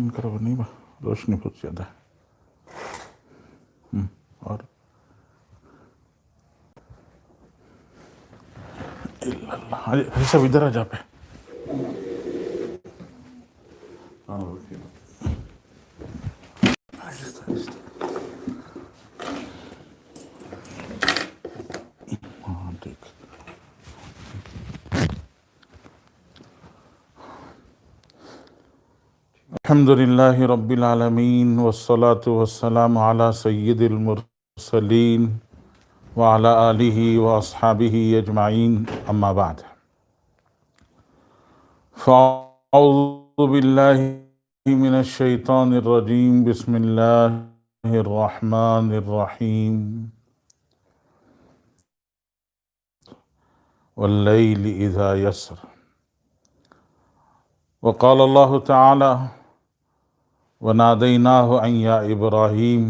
بند کرو نہیں روشنی بہت زیادہ ہے اور اللہ سب ادھر آ جا پہ ہاں ٹھیک. الحمد للہ رب العالمین والصلاة والسلام علی سید المرسلین وعلی آلہ واصحابہ اجمعین اما بعد فاعوذ باللہ من الشیطان الرجیم بسم اللہ الرحمن الرحیم واللیل اذا یسر وقال اللہ تعالی وَنَادَيْنَاهُ أَن يَا إِبْرَاهِيمُ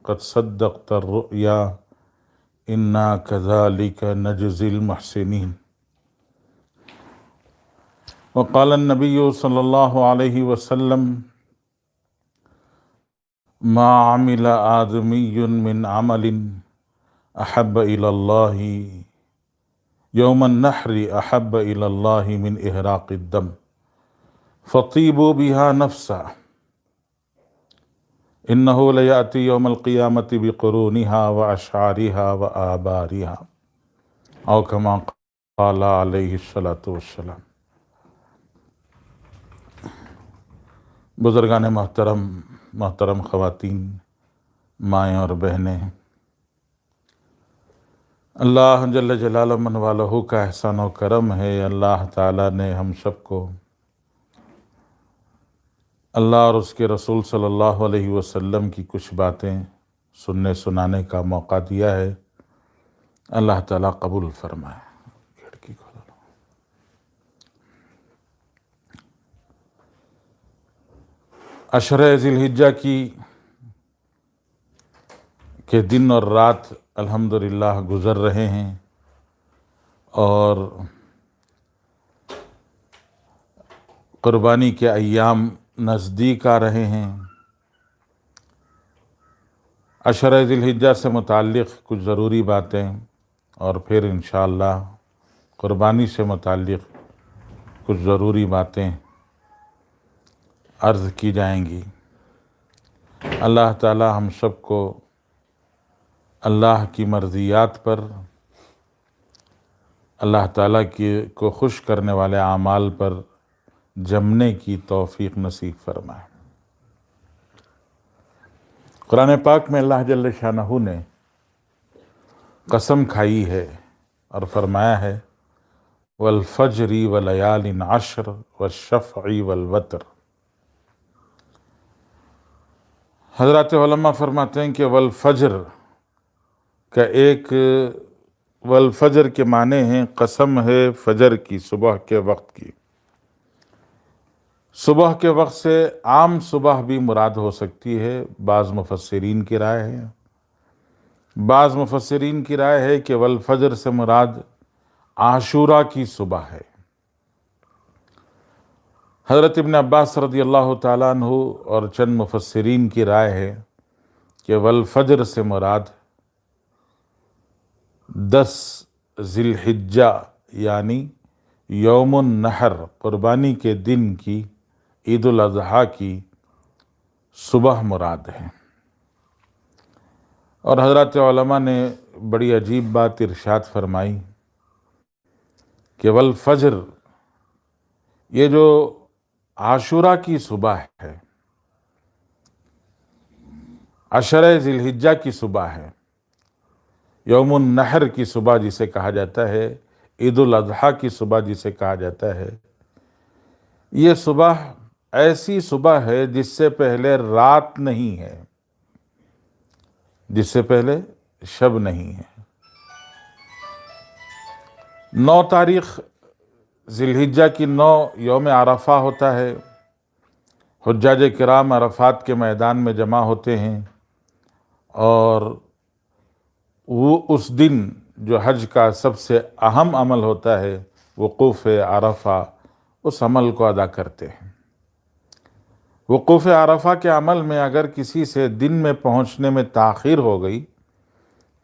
قَدْ صَدَّقْتَ الرُّؤْيَا إِنَّا كَذَلِكَ نَجْزِي الْمُحْسِنِينَ وقال النبي صلى الله عليه وسلم ما عمل آدمي من عمل أحب إلى الله يوم النحر أحب إلى الله من إهراق الدم فطيبوا بها نفسا انہو لیاتی یوم القیامت بقرونہا واشعارہا وآبارہا او کما قال علیہ الصلاۃ والسلام. بزرگان محترم خواتین، مائیں اور بہنیں، اللہ جل جلالہ من والہ کا احسان و کرم ہے. اللہ تعالیٰ نے ہم سب کو اللہ اور اس کے رسول صلی اللہ علیہ وسلم کی کچھ باتیں سننے سنانے کا موقع دیا ہے. اللہ تعالیٰ قبول فرمائے. کھڑکی کھولا لو. عشرہ ذی الحجہ کے دن اور رات الحمدللہ گزر رہے ہیں اور قربانی کے ایام نزدیک آ رہے ہیں. عشرہ ذی الحجہ سے متعلق کچھ ضروری باتیں اور پھر انشاءاللہ قربانی سے متعلق کچھ ضروری باتیں عرض کی جائیں گی. اللہ تعالی ہم سب کو اللہ کی مرضیات پر، اللہ تعالیٰ کو خوش کرنے والے اعمال پر جمنے کی توفیق نصیب فرمائے. قرآن پاک میں اللہ جل شانہ نے قسم کھائی ہے اور فرمایا ہے والفجر ولیال عشر والشفع والوتر. حضرات علماء فرماتے ہیں کہ والفجر کا والفجر کے معنی ہیں قسم ہے فجر کی، صبح کے وقت کی. صبح کے وقت سے عام صبح بھی مراد ہو سکتی ہے. بعض مفسرین کی رائے ہے کہ والفجر سے مراد عاشورہ کی صبح ہے. حضرت ابن عباس رضی اللہ تعالیٰ عنہ اور چند مفسرین کی رائے ہے کہ والفجر سے مراد 10 ذی الحجہ یعنی یوم النحر، قربانی کے دن کی، عید الاضحیٰ کی صبح مراد ہے. اور حضرات علماء نے بڑی عجیب بات ارشاد فرمائی کہ والفجر، یہ جو عاشورہ کی صبح ہے، عشرہ ذی الحجہ کی صبح ہے، یوم النحر کی صبح جسے کہا جاتا ہے، عید الاضحیٰ کی صبح جسے کہا جاتا ہے، یہ صبح ایسی صبح ہے جس سے پہلے رات نہیں ہے، جس سے پہلے شب نہیں ہے. 9 تاریخ ذی الحجہ کی 9 یوم عرفہ ہوتا ہے. حجاج کرام عرفات کے میدان میں جمع ہوتے ہیں اور وہ اس دن جو حج کا سب سے اہم عمل ہوتا ہے وقوف عرفہ، اس عمل کو ادا کرتے ہیں. وقوف عرفہ کے عمل میں اگر کسی سے دن میں پہنچنے میں تاخیر ہو گئی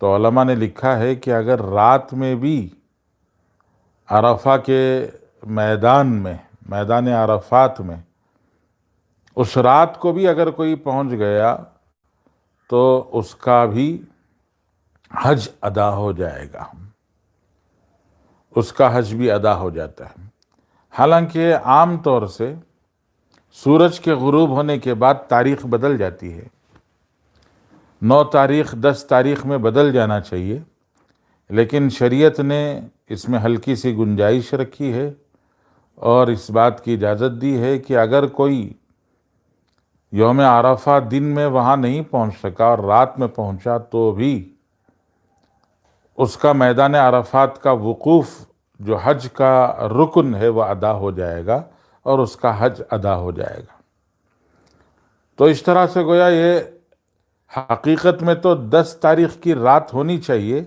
تو علماء نے لکھا ہے کہ اگر رات میں بھی عرفہ کے میدان عرفات میں اس رات کو بھی اگر کوئی پہنچ گیا تو اس کا بھی حج ادا ہو جائے گا، اس کا حج بھی ادا ہو جاتا ہے۔ حالانکہ عام طور سے سورج کے غروب ہونے کے بعد تاریخ بدل جاتی ہے، 9 تاریخ 10 تاریخ میں بدل جانا چاہیے، لیکن شریعت نے اس میں ہلکی سی گنجائش رکھی ہے اور اس بات کی اجازت دی ہے کہ اگر کوئی یوم عرفہ دن میں وہاں نہیں پہنچ سکا اور رات میں پہنچا تو بھی اس کا میدان عرفات کا وقوف جو حج کا رکن ہے وہ ادا ہو جائے گا اور اس کا حج ادا ہو جائے گا۔ تو اس طرح سے گویا یہ حقیقت میں تو 10 تاریخ کی رات ہونی چاہیے،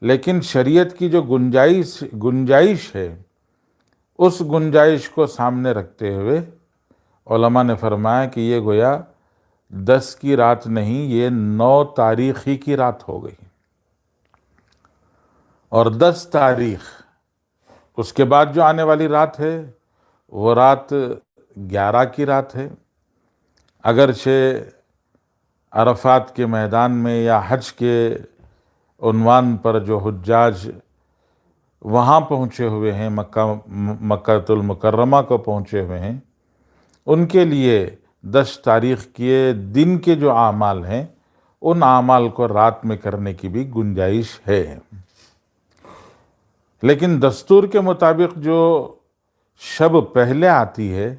لیکن شریعت کی جو گنجائش ہے اس گنجائش کو سامنے رکھتے ہوئے علماء نے فرمایا کہ یہ گویا 10 کی رات نہیں، یہ 9 تاریخ ہی کی رات ہو گئی، اور 10 تاریخ اس کے بعد جو آنے والی رات ہے وہ رات 11 کی رات ہے۔ اگرچہ عرفات کے میدان میں یا حج کے عنوان پر جو حجاج وہاں پہنچے ہوئے ہیں، مکہ المکرمہ کو پہنچے ہوئے ہیں، ان کے لیے 10 تاریخ کے دن کے جو اعمال ہیں ان اعمال کو رات میں کرنے کی بھی گنجائش ہے۔ لیکن دستور کے مطابق جو شب پہلے آتی ہے،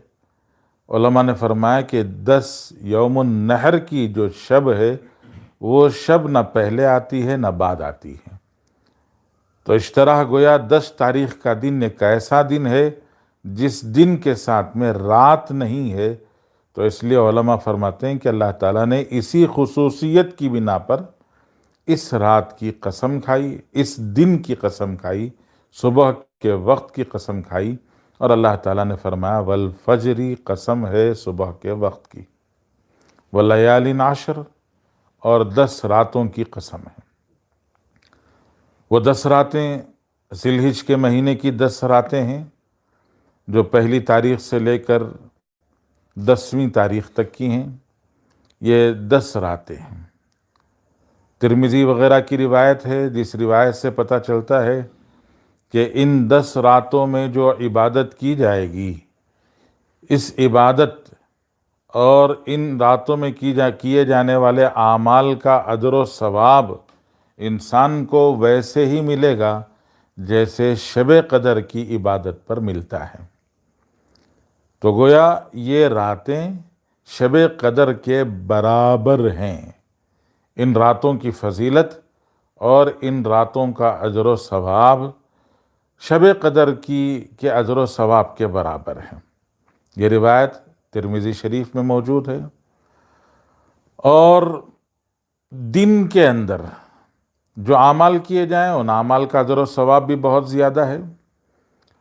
علماء نے فرمایا کہ 10 یوم النحر کی جو شب ہے وہ شب نہ پہلے آتی ہے نہ بعد آتی ہے۔ تو اس طرح گویا 10 تاریخ کا دن ایک ایسا دن ہے جس دن کے ساتھ میں رات نہیں ہے، تو اس لیے علماء فرماتے ہیں کہ اللہ تعالیٰ نے اسی خصوصیت کی بنا پر اس رات کی قسم کھائی، اس دن کی قسم کھائی، صبح کے وقت کی قسم کھائی، اور اللہ تعالیٰ نے فرمایا والفجری، قسم ہے صبح کے وقت کی، ولیال عشر، اور 10 راتوں کی قسم ہے۔ وہ 10 راتیں ذی الحج کے مہینے کی 10 راتیں ہیں جو پہلی تاریخ سے لے کر 10ویں تاریخ تک کی ہیں، یہ 10 راتیں ہیں۔ ترمذی وغیرہ کی روایت ہے جس روایت سے پتہ چلتا ہے کہ ان 10 راتوں میں جو عبادت کی جائے گی، اس عبادت اور ان راتوں میں کیے جانے والے اعمال کا اجر و ثواب انسان کو ویسے ہی ملے گا جیسے شب قدر کی عبادت پر ملتا ہے۔ تو گویا یہ راتیں شب قدر کے برابر ہیں۔ ان راتوں کی فضیلت اور ان راتوں کا اجر و ثواب شب قدر کے اجر و ثواب کے برابر ہے۔ یہ روایت ترمذی شریف میں موجود ہے۔ اور دن کے اندر جو اعمال کیے جائیں ان اعمال کا اجر و ثواب بھی بہت زیادہ ہے،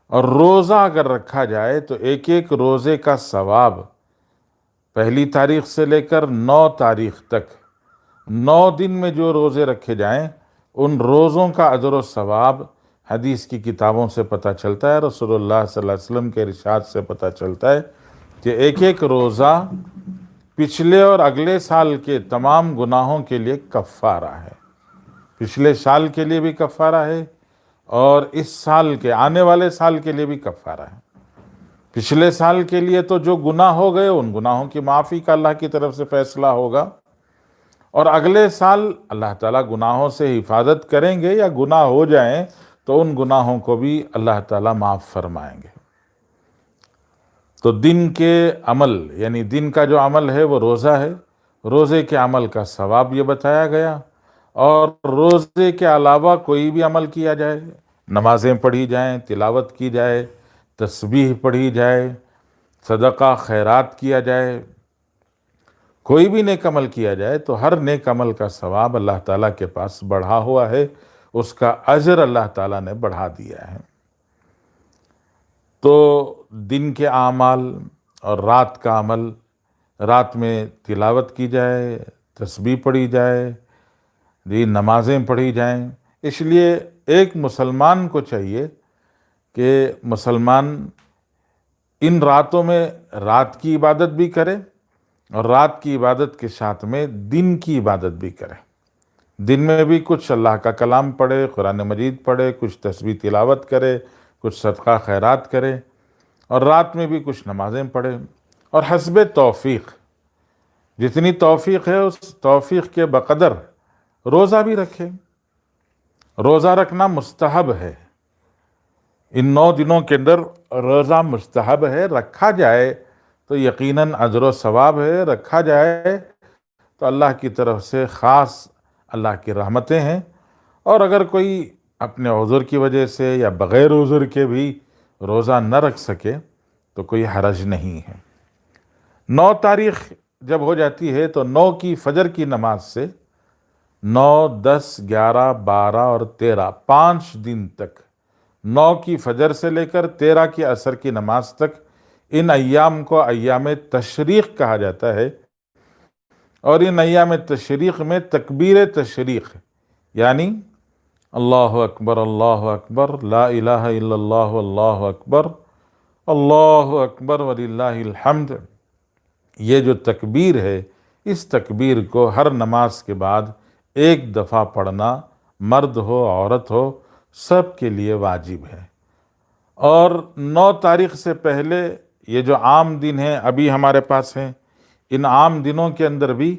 اور روزہ اگر رکھا جائے تو ایک ایک روزے کا ثواب پہلی تاریخ سے لے کر 9 تاریخ تک 9 دن میں جو روزے رکھے جائیں ان روزوں کا اجر و ثواب حدیث کی کتابوں سے پتہ چلتا ہے، رسول اللہ صلی اللہ علیہ وسلم کے ارشاد سے پتہ چلتا ہے کہ ایک ایک روزہ پچھلے اور اگلے سال کے تمام گناہوں کے لیے کفارہ ہے۔ پچھلے سال کے لیے بھی کفارہ ہے اور اس سال کے آنے والے سال کے لیے بھی کفارہ ہے۔ پچھلے سال کے لیے تو جو گناہ ہو گئے ان گناہوں کی معافی کا اللہ کی طرف سے فیصلہ ہوگا، اور اگلے سال اللہ تعالیٰ گناہوں سے حفاظت کریں گے، یا گناہ ہو جائیں تو ان گناہوں کو بھی اللہ تعالیٰ معاف فرمائیں گے۔ تو دن کے عمل یعنی دن کا جو عمل ہے وہ روزہ ہے، روزے کے عمل کا ثواب یہ بتایا گیا، اور روزے کے علاوہ کوئی بھی عمل کیا جائے، نمازیں پڑھی جائیں، تلاوت کی جائے، تسبیح پڑھی جائے، صدقہ خیرات کیا جائے، کوئی بھی نیک عمل کیا جائے تو ہر نیک عمل کا ثواب اللہ تعالیٰ کے پاس بڑھا ہوا ہے، اس کا اجر اللہ تعالیٰ نے بڑھا دیا ہے۔ تو دن کے اعمال اور رات کا عمل رات میں تلاوت کی جائے، تسبیح پڑھی جائے، نمازیں پڑھی جائیں۔ اس لیے ایک مسلمان کو چاہیے کہ مسلمان ان راتوں میں رات کی عبادت بھی کرے، اور رات کی عبادت کے ساتھ میں دن کی عبادت بھی کرے۔ دن میں بھی کچھ اللہ کا کلام پڑھے، قرآن مجید پڑھے، کچھ تسبیح تلاوت کرے، کچھ صدقہ خیرات کرے، اور رات میں بھی کچھ نمازیں پڑھے، اور حسب توفیق جتنی توفیق ہے اس توفیق کے بقدر روزہ بھی رکھے۔ روزہ رکھنا مستحب ہے، ان 9 دنوں کے اندر روزہ مستحب ہے، رکھا جائے تو یقیناً اجر و ثواب ہے، رکھا جائے تو اللہ کی طرف سے خاص اللہ کی رحمتیں ہیں۔ اور اگر کوئی اپنے عذر کی وجہ سے یا بغیر عذر کے بھی روزہ نہ رکھ سکے تو کوئی حرج نہیں ہے۔ 9 تاریخ جب ہو جاتی ہے تو 9 کی فجر کی نماز سے 9، 10، 11، 12 اور 13 5 دن تک، 9 کی فجر سے لے کر 13 کی عصر کی نماز تک، ان ایام کو ایام تشریق کہا جاتا ہے۔ اور ان ایام تشریق میں تکبیر تشریق یعنی اللہ اکبر لا الہ الا اللہ اللہ اکبر وللہ الحمد، یہ جو تکبیر ہے، اس تکبیر کو ہر نماز کے بعد ایک دفعہ پڑھنا، مرد ہو عورت ہو سب کے لیے واجب ہے۔ اور 9 تاریخ سے پہلے یہ جو عام دن ہیں ابھی ہمارے پاس ہیں، ان عام دنوں کے اندر بھی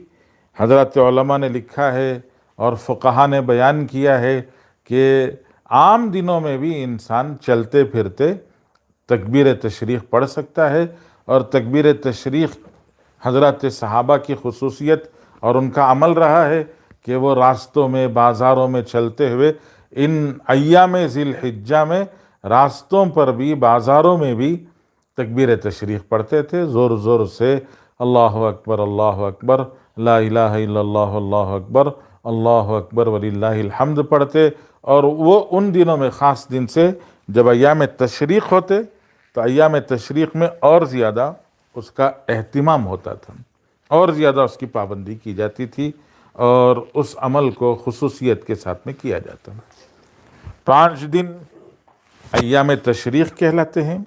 حضرات علماء نے لکھا ہے اور فقہا نے بیان کیا ہے کہ عام دنوں میں بھی انسان چلتے پھرتے تکبیر تشریق پڑھ سکتا ہے۔ اور تکبیر تشریق حضرات صحابہ کی خصوصیت اور ان کا عمل رہا ہے کہ وہ راستوں میں، بازاروں میں چلتے ہوئے ان ایام ذی الحجہ میں راستوں پر بھی، بازاروں میں بھی تکبیر تشریق پڑھتے تھے، زور زور سے اللہ اکبر لا الہ الا اللہ اکبر وللہ الحمد پڑھتے۔ اور وہ ان دنوں میں، خاص دن سے جب ایام تشریق ہوتے تو ایام تشریق میں اور زیادہ اس کا اہتمام ہوتا تھا، اور زیادہ اس کی پابندی کی جاتی تھی، اور اس عمل کو خصوصیت کے ساتھ میں کیا جاتا۔ 5 دن ایام تشریق کہلاتے ہیں،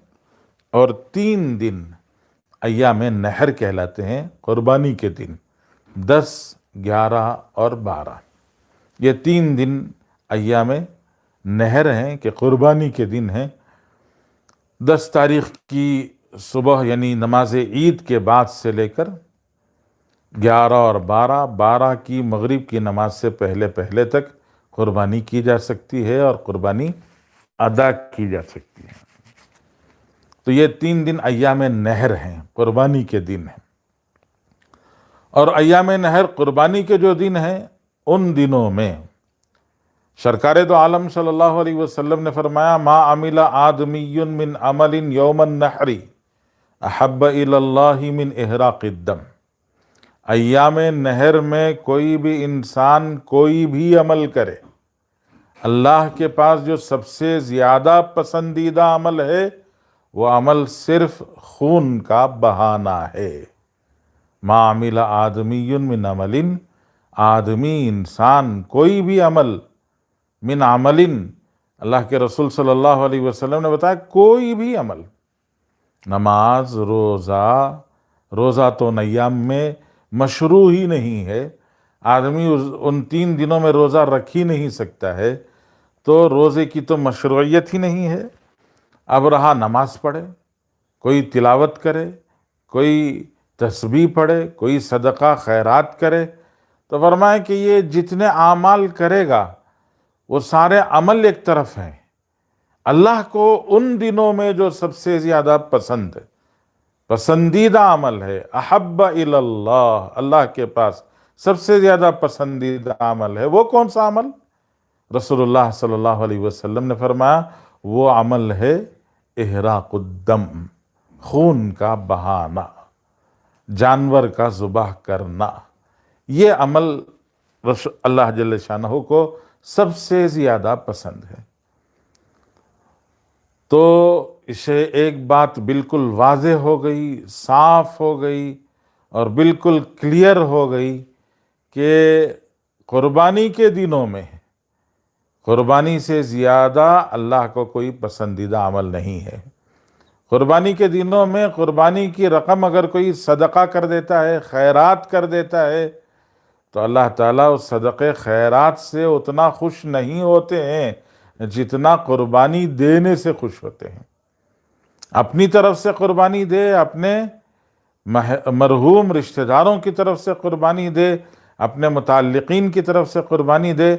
اور 3 دن ایام نحر کہلاتے ہیں، قربانی کے دن 10، 11 اور 12۔ یہ 3 دن ایام نحر ہیں کہ قربانی کے دن ہیں۔ 10 تاریخ کی صبح یعنی نماز عید کے بعد سے لے کر 11 اور 12 کی مغرب کی نماز سے پہلے تک قربانی کی جا سکتی ہے، اور قربانی ادا کی جا سکتی ہے۔ تو یہ 3 دن ایام نحر ہیں، قربانی کے دن ہیں۔ اور ایام نحر قربانی کے جو دن ہیں، ان دنوں میں سرکار دو عالم صلی اللہ علیہ وسلم نے فرمایا ما عمل آدمی من عمل یوم النحر احب الی اللہ من احراق الدم۔ ایام نحر میں کوئی بھی انسان کوئی بھی عمل کرے، اللہ کے پاس جو سب سے زیادہ پسندیدہ عمل ہے وہ عمل صرف خون کا بہانا ہے۔ ما عمل آدمی من عمل، آدمی انسان کوئی بھی عمل، من عمل، اللہ کے رسول صلی اللہ علیہ وسلم نے بتایا کوئی بھی عمل، نماز، روزہ تو ان ایام میں مشروع ہی نہیں ہے، آدمی ان 3 دنوں میں روزہ رکھ ہی نہیں سکتا ہے، تو روزے کی تو مشروعیت ہی نہیں ہے۔ اب رہا نماز پڑھے، کوئی تلاوت کرے، کوئی تسبیح پڑھے، کوئی صدقہ خیرات کرے، تو فرمائے کہ یہ جتنے اعمال کرے گا وہ سارے عمل ایک طرف ہیں، اللہ کو ان دنوں میں جو سب سے زیادہ پسندیدہ عمل ہے، احب الی اللہ، اللہ کے پاس سب سے زیادہ پسندیدہ عمل ہے، وہ کون سا عمل؟ رسول اللہ صلی اللہ علیہ وسلم نے فرمایا وہ عمل ہے احراق الدم، خون کا بہانا، جانور کا ذبح کرنا۔ یہ عمل اللہ جل شانہ کو سب سے زیادہ پسند ہے۔ تو اسے ایک بات بالکل واضح ہو گئی، صاف ہو گئی، اور بالکل کلیئر ہو گئی کہ قربانی کے دنوں میں قربانی سے زیادہ اللہ کو کوئی پسندیدہ عمل نہیں ہے۔ قربانی کے دنوں میں قربانی کی رقم اگر کوئی صدقہ کر دیتا ہے، خیرات کر دیتا ہے، تو اللہ تعالیٰ اس صدقے خیرات سے اتنا خوش نہیں ہوتے ہیں جتنا قربانی دینے سے خوش ہوتے ہیں۔ اپنی طرف سے قربانی دے، اپنے مرحوم رشتہ داروں کی طرف سے قربانی دے، اپنے متعلقین کی طرف سے قربانی دے،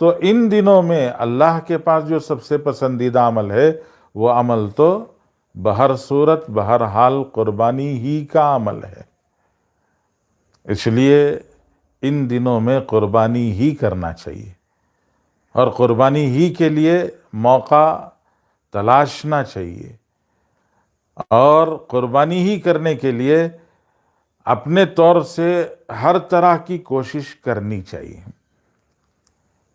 تو ان دنوں میں اللہ کے پاس جو سب سے پسندیدہ عمل ہے وہ عمل تو بہر صورت بہر حال قربانی ہی کا عمل ہے۔ اس لیے ان دنوں میں قربانی ہی کرنا چاہیے، اور قربانی ہی کے لیے موقع تلاشنا چاہیے، اور قربانی ہی کرنے کے لیے اپنے طور سے ہر طرح کی کوشش کرنی چاہیے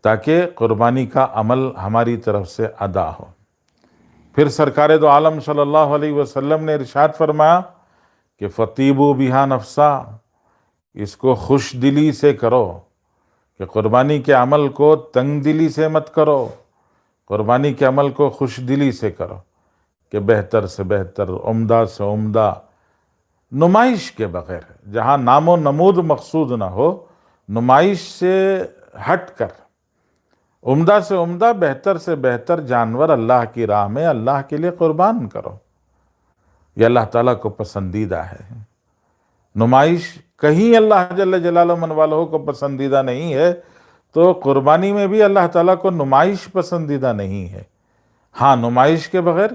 تاکہ قربانی کا عمل ہماری طرف سے ادا ہو۔ پھر سرکار دو عالم صلی اللہ علیہ وسلم نے ارشاد فرمایا کہ فطیبوا بہا نفسا، اس کو خوش دلی سے کرو، کہ قربانی کے عمل کو تنگ دلی سے مت کرو، قربانی کے عمل کو خوش دلی سے کرو، کہ بہتر سے بہتر، عمدہ سے عمدہ، نمائش کے بغیر، جہاں نام و نمود مقصود نہ ہو، نمائش سے ہٹ کر عمدہ سے عمدہ، بہتر سے بہتر جانور اللہ کی راہ میں اللہ کے لیے قربان کرو۔ یہ اللہ تعالیٰ کو پسندیدہ ہے۔ نمائش کہیں اللہ جل جلالہ من والہ کو پسندیدہ نہیں ہے، تو قربانی میں بھی اللہ تعالیٰ کو نمائش پسندیدہ نہیں ہے۔ ہاں، نمائش کے بغیر،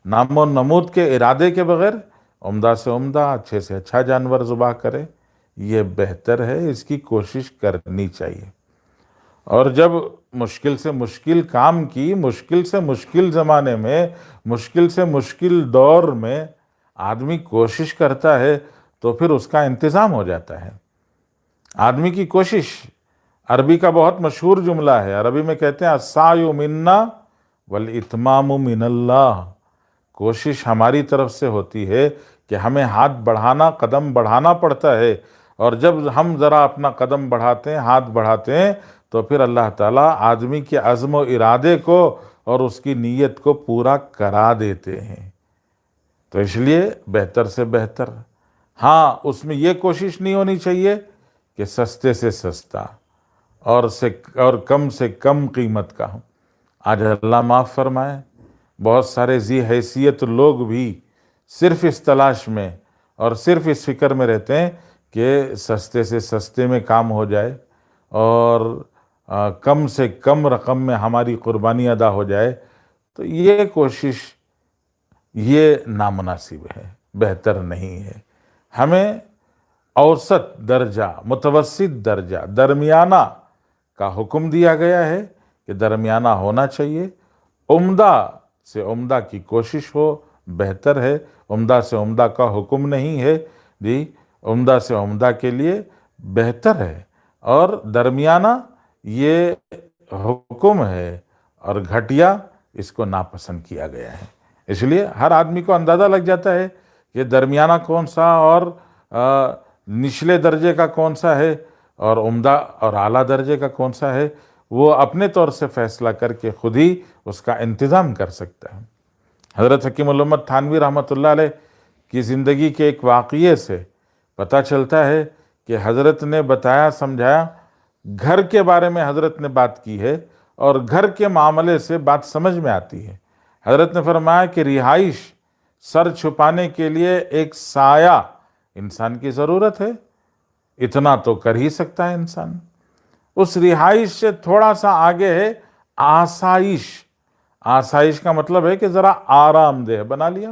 نام و نمود کے ارادے کے بغیر عمدہ سے عمدہ، اچھے سے اچھا جانور ذبح کرے، یہ بہتر ہے، اس کی کوشش کرنی چاہیے۔ اور جب مشکل سے مشکل کام کی، مشکل سے مشکل زمانے میں، مشکل سے مشکل دور میں آدمی کوشش کرتا ہے تو پھر اس کا انتظام ہو جاتا ہے۔ آدمی کی کوشش، عربی کا بہت مشہور جملہ ہے، عربی میں کہتے ہیں السعی منا والاتمام من اللہ، کوشش ہماری طرف سے ہوتی ہے کہ ہمیں ہاتھ بڑھانا، قدم بڑھانا پڑتا ہے، اور جب ہم ذرا اپنا قدم بڑھاتے ہیں، ہاتھ بڑھاتے ہیں، تو پھر اللہ تعالیٰ آدمی کے عزم و ارادے کو اور اس کی نیت کو پورا کرا دیتے ہیں۔ تو اس لیے بہتر سے بہتر، ہاں اس میں یہ کوشش نہیں ہونی چاہیے کہ سستے سے سستا اور کم سے کم قیمت کا ہو۔ آج اللہ معاف فرمائے، بہت سارے ذی حیثیت لوگ بھی صرف اس تلاش میں اور صرف اس فکر میں رہتے ہیں کہ سستے سے سستے میں کام ہو جائے اور کم سے کم رقم میں ہماری قربانی ادا ہو جائے، تو یہ کوشش یہ نامناسب ہے، بہتر نہیں ہے۔ ہمیں اوسط درجہ، متوسط درجہ، درمیانہ کا حکم دیا گیا ہے کہ درمیانہ ہونا چاہیے۔ عمدہ سے عمدہ کی کوشش ہو، بہتر ہے، عمدہ سے عمدہ کا حکم نہیں ہے جی، عمدہ سے عمدہ کے لیے بہتر ہے، اور درمیانہ یہ حکم ہے، اور گھٹیا اس کو ناپسند کیا گیا ہے۔ اس لیے ہر آدمی کو اندازہ لگ جاتا ہے کہ درمیانہ کون سا اور نچلے درجے کا کون سا ہے، اور عمدہ اور اعلیٰ درجے کا کون سا ہے، وہ اپنے طور سے فیصلہ کر کے خود ہی اس کا انتظام کر سکتا ہے۔ حضرت حکیم الامت تھانوی رحمۃ اللہ علیہ کی زندگی کے ایک واقعے سے پتہ چلتا ہے کہ حضرت نے بتایا، سمجھایا، گھر کے بارے میں حضرت نے بات کی ہے، اور گھر کے معاملے سے بات سمجھ میں آتی ہے۔ حضرت نے فرمایا کہ رہائش، سر چھپانے کے لیے ایک سایہ انسان کی ضرورت ہے، اتنا تو کر ہی سکتا ہے انسان۔ اس رہائش سے تھوڑا سا آگے ہے آسائش۔ آسائش کا مطلب ہے کہ ذرا آرام دہ بنا لیا،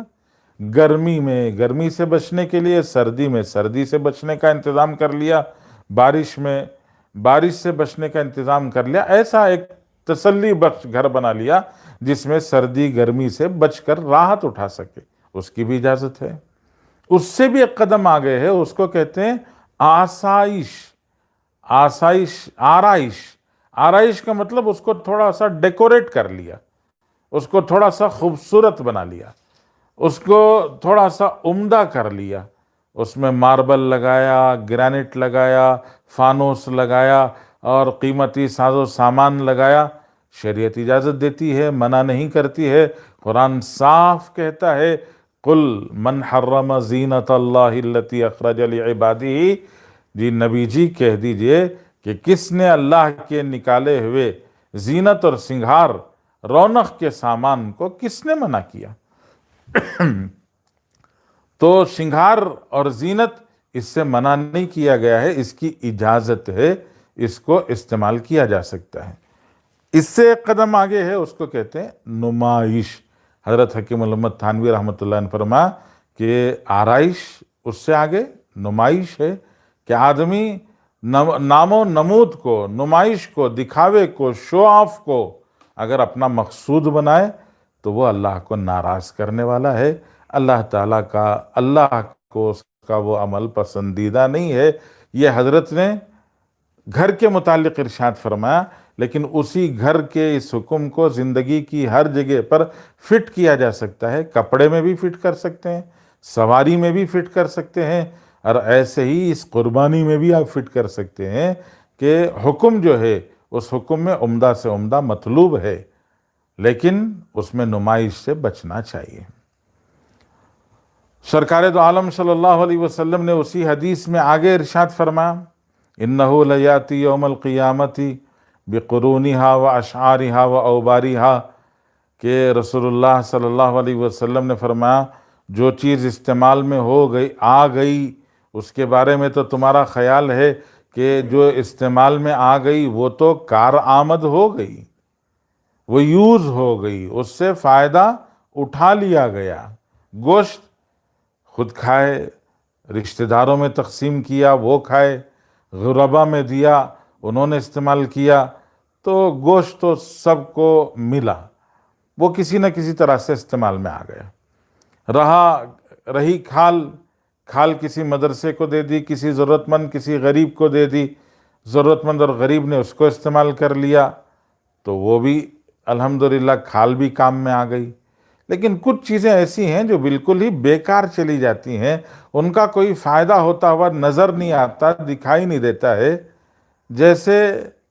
گرمی میں گرمی سے بچنے کے لیے، سردی میں سردی سے بچنے کا انتظام کر لیا، بارش میں بارش سے بچنے کا انتظام کر لیا، ایسا ایک تسلی بخش گھر بنا لیا جس میں سردی گرمی سے بچ کر راحت اٹھا سکے، اس کی بھی اجازت ہے۔ اس سے بھی ایک قدم آگے ہے، اس کو کہتے ہیں آسائش۔ آسائش، آرائش، آرائش کا مطلب اس کو تھوڑا سا ڈیکوریٹ کر لیا، اس کو تھوڑا سا خوبصورت بنا لیا، اس کو تھوڑا سا عمدہ کر لیا، اس میں ماربل لگایا، گرینٹ لگایا، فانوس لگایا اور قیمتی ساز و سامان لگایا، شریعت اجازت دیتی ہے، منع نہیں کرتی ہے۔ قرآن صاف کہتا ہے قل من حرم زینت اللہ التی اخرج لعبادہ، جی نبی جی کہہ دیجئے کہ کس نے اللہ کے نکالے ہوئے زینت اور سنگھار رونق کے سامان کو کس نے منع کیا؟ تو شنگھار اور زینت اس سے منع نہیں کیا گیا ہے، اس کی اجازت ہے، اس کو استعمال کیا جا سکتا ہے۔ اس سے ایک قدم آگے ہے، اس کو کہتے ہیں نمائش۔ حضرت حکیم علامت تھانوی رحمۃ اللہ نے فرمایا کہ آرائش اس سے آگے نمائش ہے، کہ آدمی نام و نمود کو، نمائش کو، دکھاوے کو، شو آف کو اگر اپنا مقصود بنائے تو وہ اللہ کو ناراض کرنے والا ہے۔ اللہ تعالیٰ کو اس کا وہ عمل پسندیدہ نہیں ہے۔ یہ حضرت نے گھر کے متعلق ارشاد فرمایا، لیکن اسی گھر کے اس حکم کو زندگی کی ہر جگہ پر فٹ کیا جا سکتا ہے۔ کپڑے میں بھی فٹ کر سکتے ہیں، سواری میں بھی فٹ کر سکتے ہیں، اور ایسے ہی اس قربانی میں بھی آپ فٹ کر سکتے ہیں کہ حکم جو ہے اس حکم میں عمدہ سے عمدہ مطلوب ہے، لیکن اس میں نمائش سے بچنا چاہیے۔ سرکار دو عالم صلی اللہ علیہ وسلم نے اسی حدیث میں آگے ارشاد فرمایا اِنَّهُ لَيَأْتِي يَوْمَ الْقِيَامَةِ بِقُرُونِهَا وَأَشْعَارِهَا وَأَوْبَارِهَا، کہ رسول اللہ صلی اللہ علیہ وسلم نے فرمایا جو چیز استعمال میں آ گئی اس کے بارے میں تو تمہارا خیال ہے کہ جو استعمال میں آ گئی وہ تو کارآمد ہو گئی، وہ یوز ہو گئی، اس سے فائدہ اٹھا لیا گیا۔ گوشت خود کھائے، رشتہ داروں میں تقسیم کیا، وہ کھائے، غربا میں دیا، انہوں نے استعمال کیا، تو گوشت تو سب کو ملا، وہ کسی نہ کسی طرح سے استعمال میں آ گیا۔ رہی کھال کسی مدرسے کو دے دی، کسی ضرورت مند، کسی غریب کو دے دی، ضرورت مند اور غریب نے اس کو استعمال کر لیا، تو وہ بھی الحمدللہ کھال بھی کام میں آ گئی۔ لیکن کچھ چیزیں ایسی ہیں جو بالکل ہی بیکار چلی جاتی ہیں، ان کا کوئی فائدہ ہوتا ہوا نظر نہیں آتا، دکھائی نہیں دیتا ہے۔ جیسے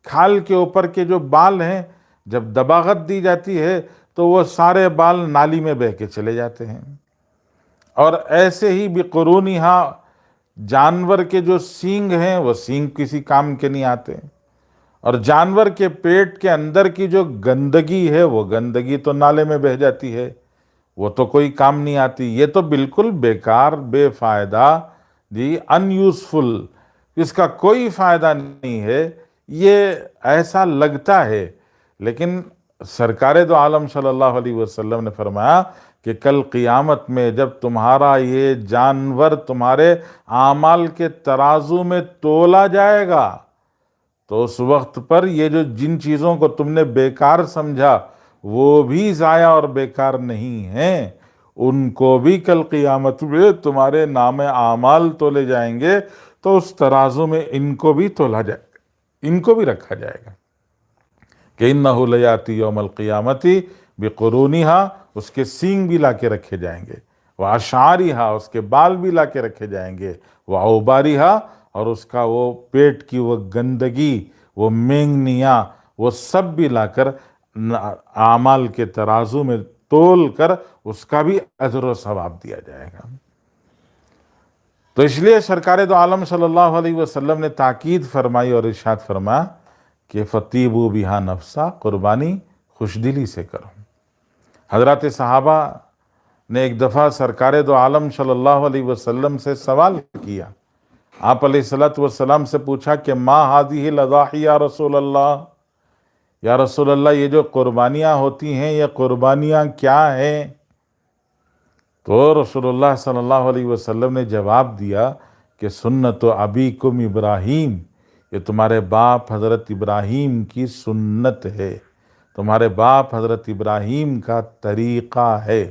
کھال کے اوپر کے جو بال ہیں، جب دباغت دی جاتی ہے تو وہ سارے بال نالی میں بہہ کے چلے جاتے ہیں۔ اور ایسے ہی بقرونہا، جانور کے جو سینگ ہیں وہ سینگ کسی کام کے نہیں آتے، اور جانور کے پیٹ کے اندر کی جو گندگی ہے وہ گندگی تو نالے میں بہہ جاتی ہے، وہ تو کوئی کام نہیں آتی۔ یہ تو بالکل بیکار، بے فائدہ، ان یوزفل، اس کا کوئی فائدہ نہیں ہے، یہ ایسا لگتا ہے۔ لیکن سرکار دو عالم صلی اللہ علیہ وسلم نے فرمایا کہ کل قیامت میں جب تمہارا یہ جانور تمہارے اعمال کے ترازو میں تولا جائے گا تو اس وقت پر یہ جو جن چیزوں کو تم نے بیکار سمجھا وہ بھی ضائع اور بیکار نہیں ہیں، ان کو بھی کل قیامت میں تمہارے نام اعمال تولے جائیں گے، تو اس ترازو میں ان کو بھی تولا جائے گا، ان کو بھی رکھا جائے گا کہ اِنَّهُ لَيَأْتِي يَوْمَ الْقِيَامَةِ بِقُرُونِهَا، اس کے سینگ بھی لا کے رکھے جائیں گے، وَأَشْعَارِهَا، اس کے بال بھی لا کے رکھے جائیں گے، وَأَوْبَارِهَا، اور اس کا وہ پیٹ کی وہ گندگی، وہ مینگنیاں، وہ سب بھی لا کر اعمال کے ترازو میں تول کر اس کا بھی اجر و ثواب دیا جائے گا۔ تو اس لیے سرکار دو عالم صلی اللہ علیہ وسلم نے تاکید فرمائی اور ارشاد فرمایا کہ فطیبوا بہا نفسا، قربانی خوش دلی سے کرو۔ حضرات صحابہ نے ایک دفعہ سرکار دو عالم صلی اللہ علیہ وسلم سے سوال کیا، آپ علیہ السلام سے پوچھا کہ ما ہذہ الاضاحی یا رسول اللہ، یا رسول اللہ یہ جو قربانیاں ہوتی ہیں یہ قربانیاں کیا ہیں؟ تو رسول اللہ صلی اللہ علیہ وسلم نے جواب دیا کہ سنت ابیکم ابراہیم، یہ تمہارے باپ حضرت ابراہیم کی سنت ہے، تمہارے باپ حضرت ابراہیم کا طریقہ ہے،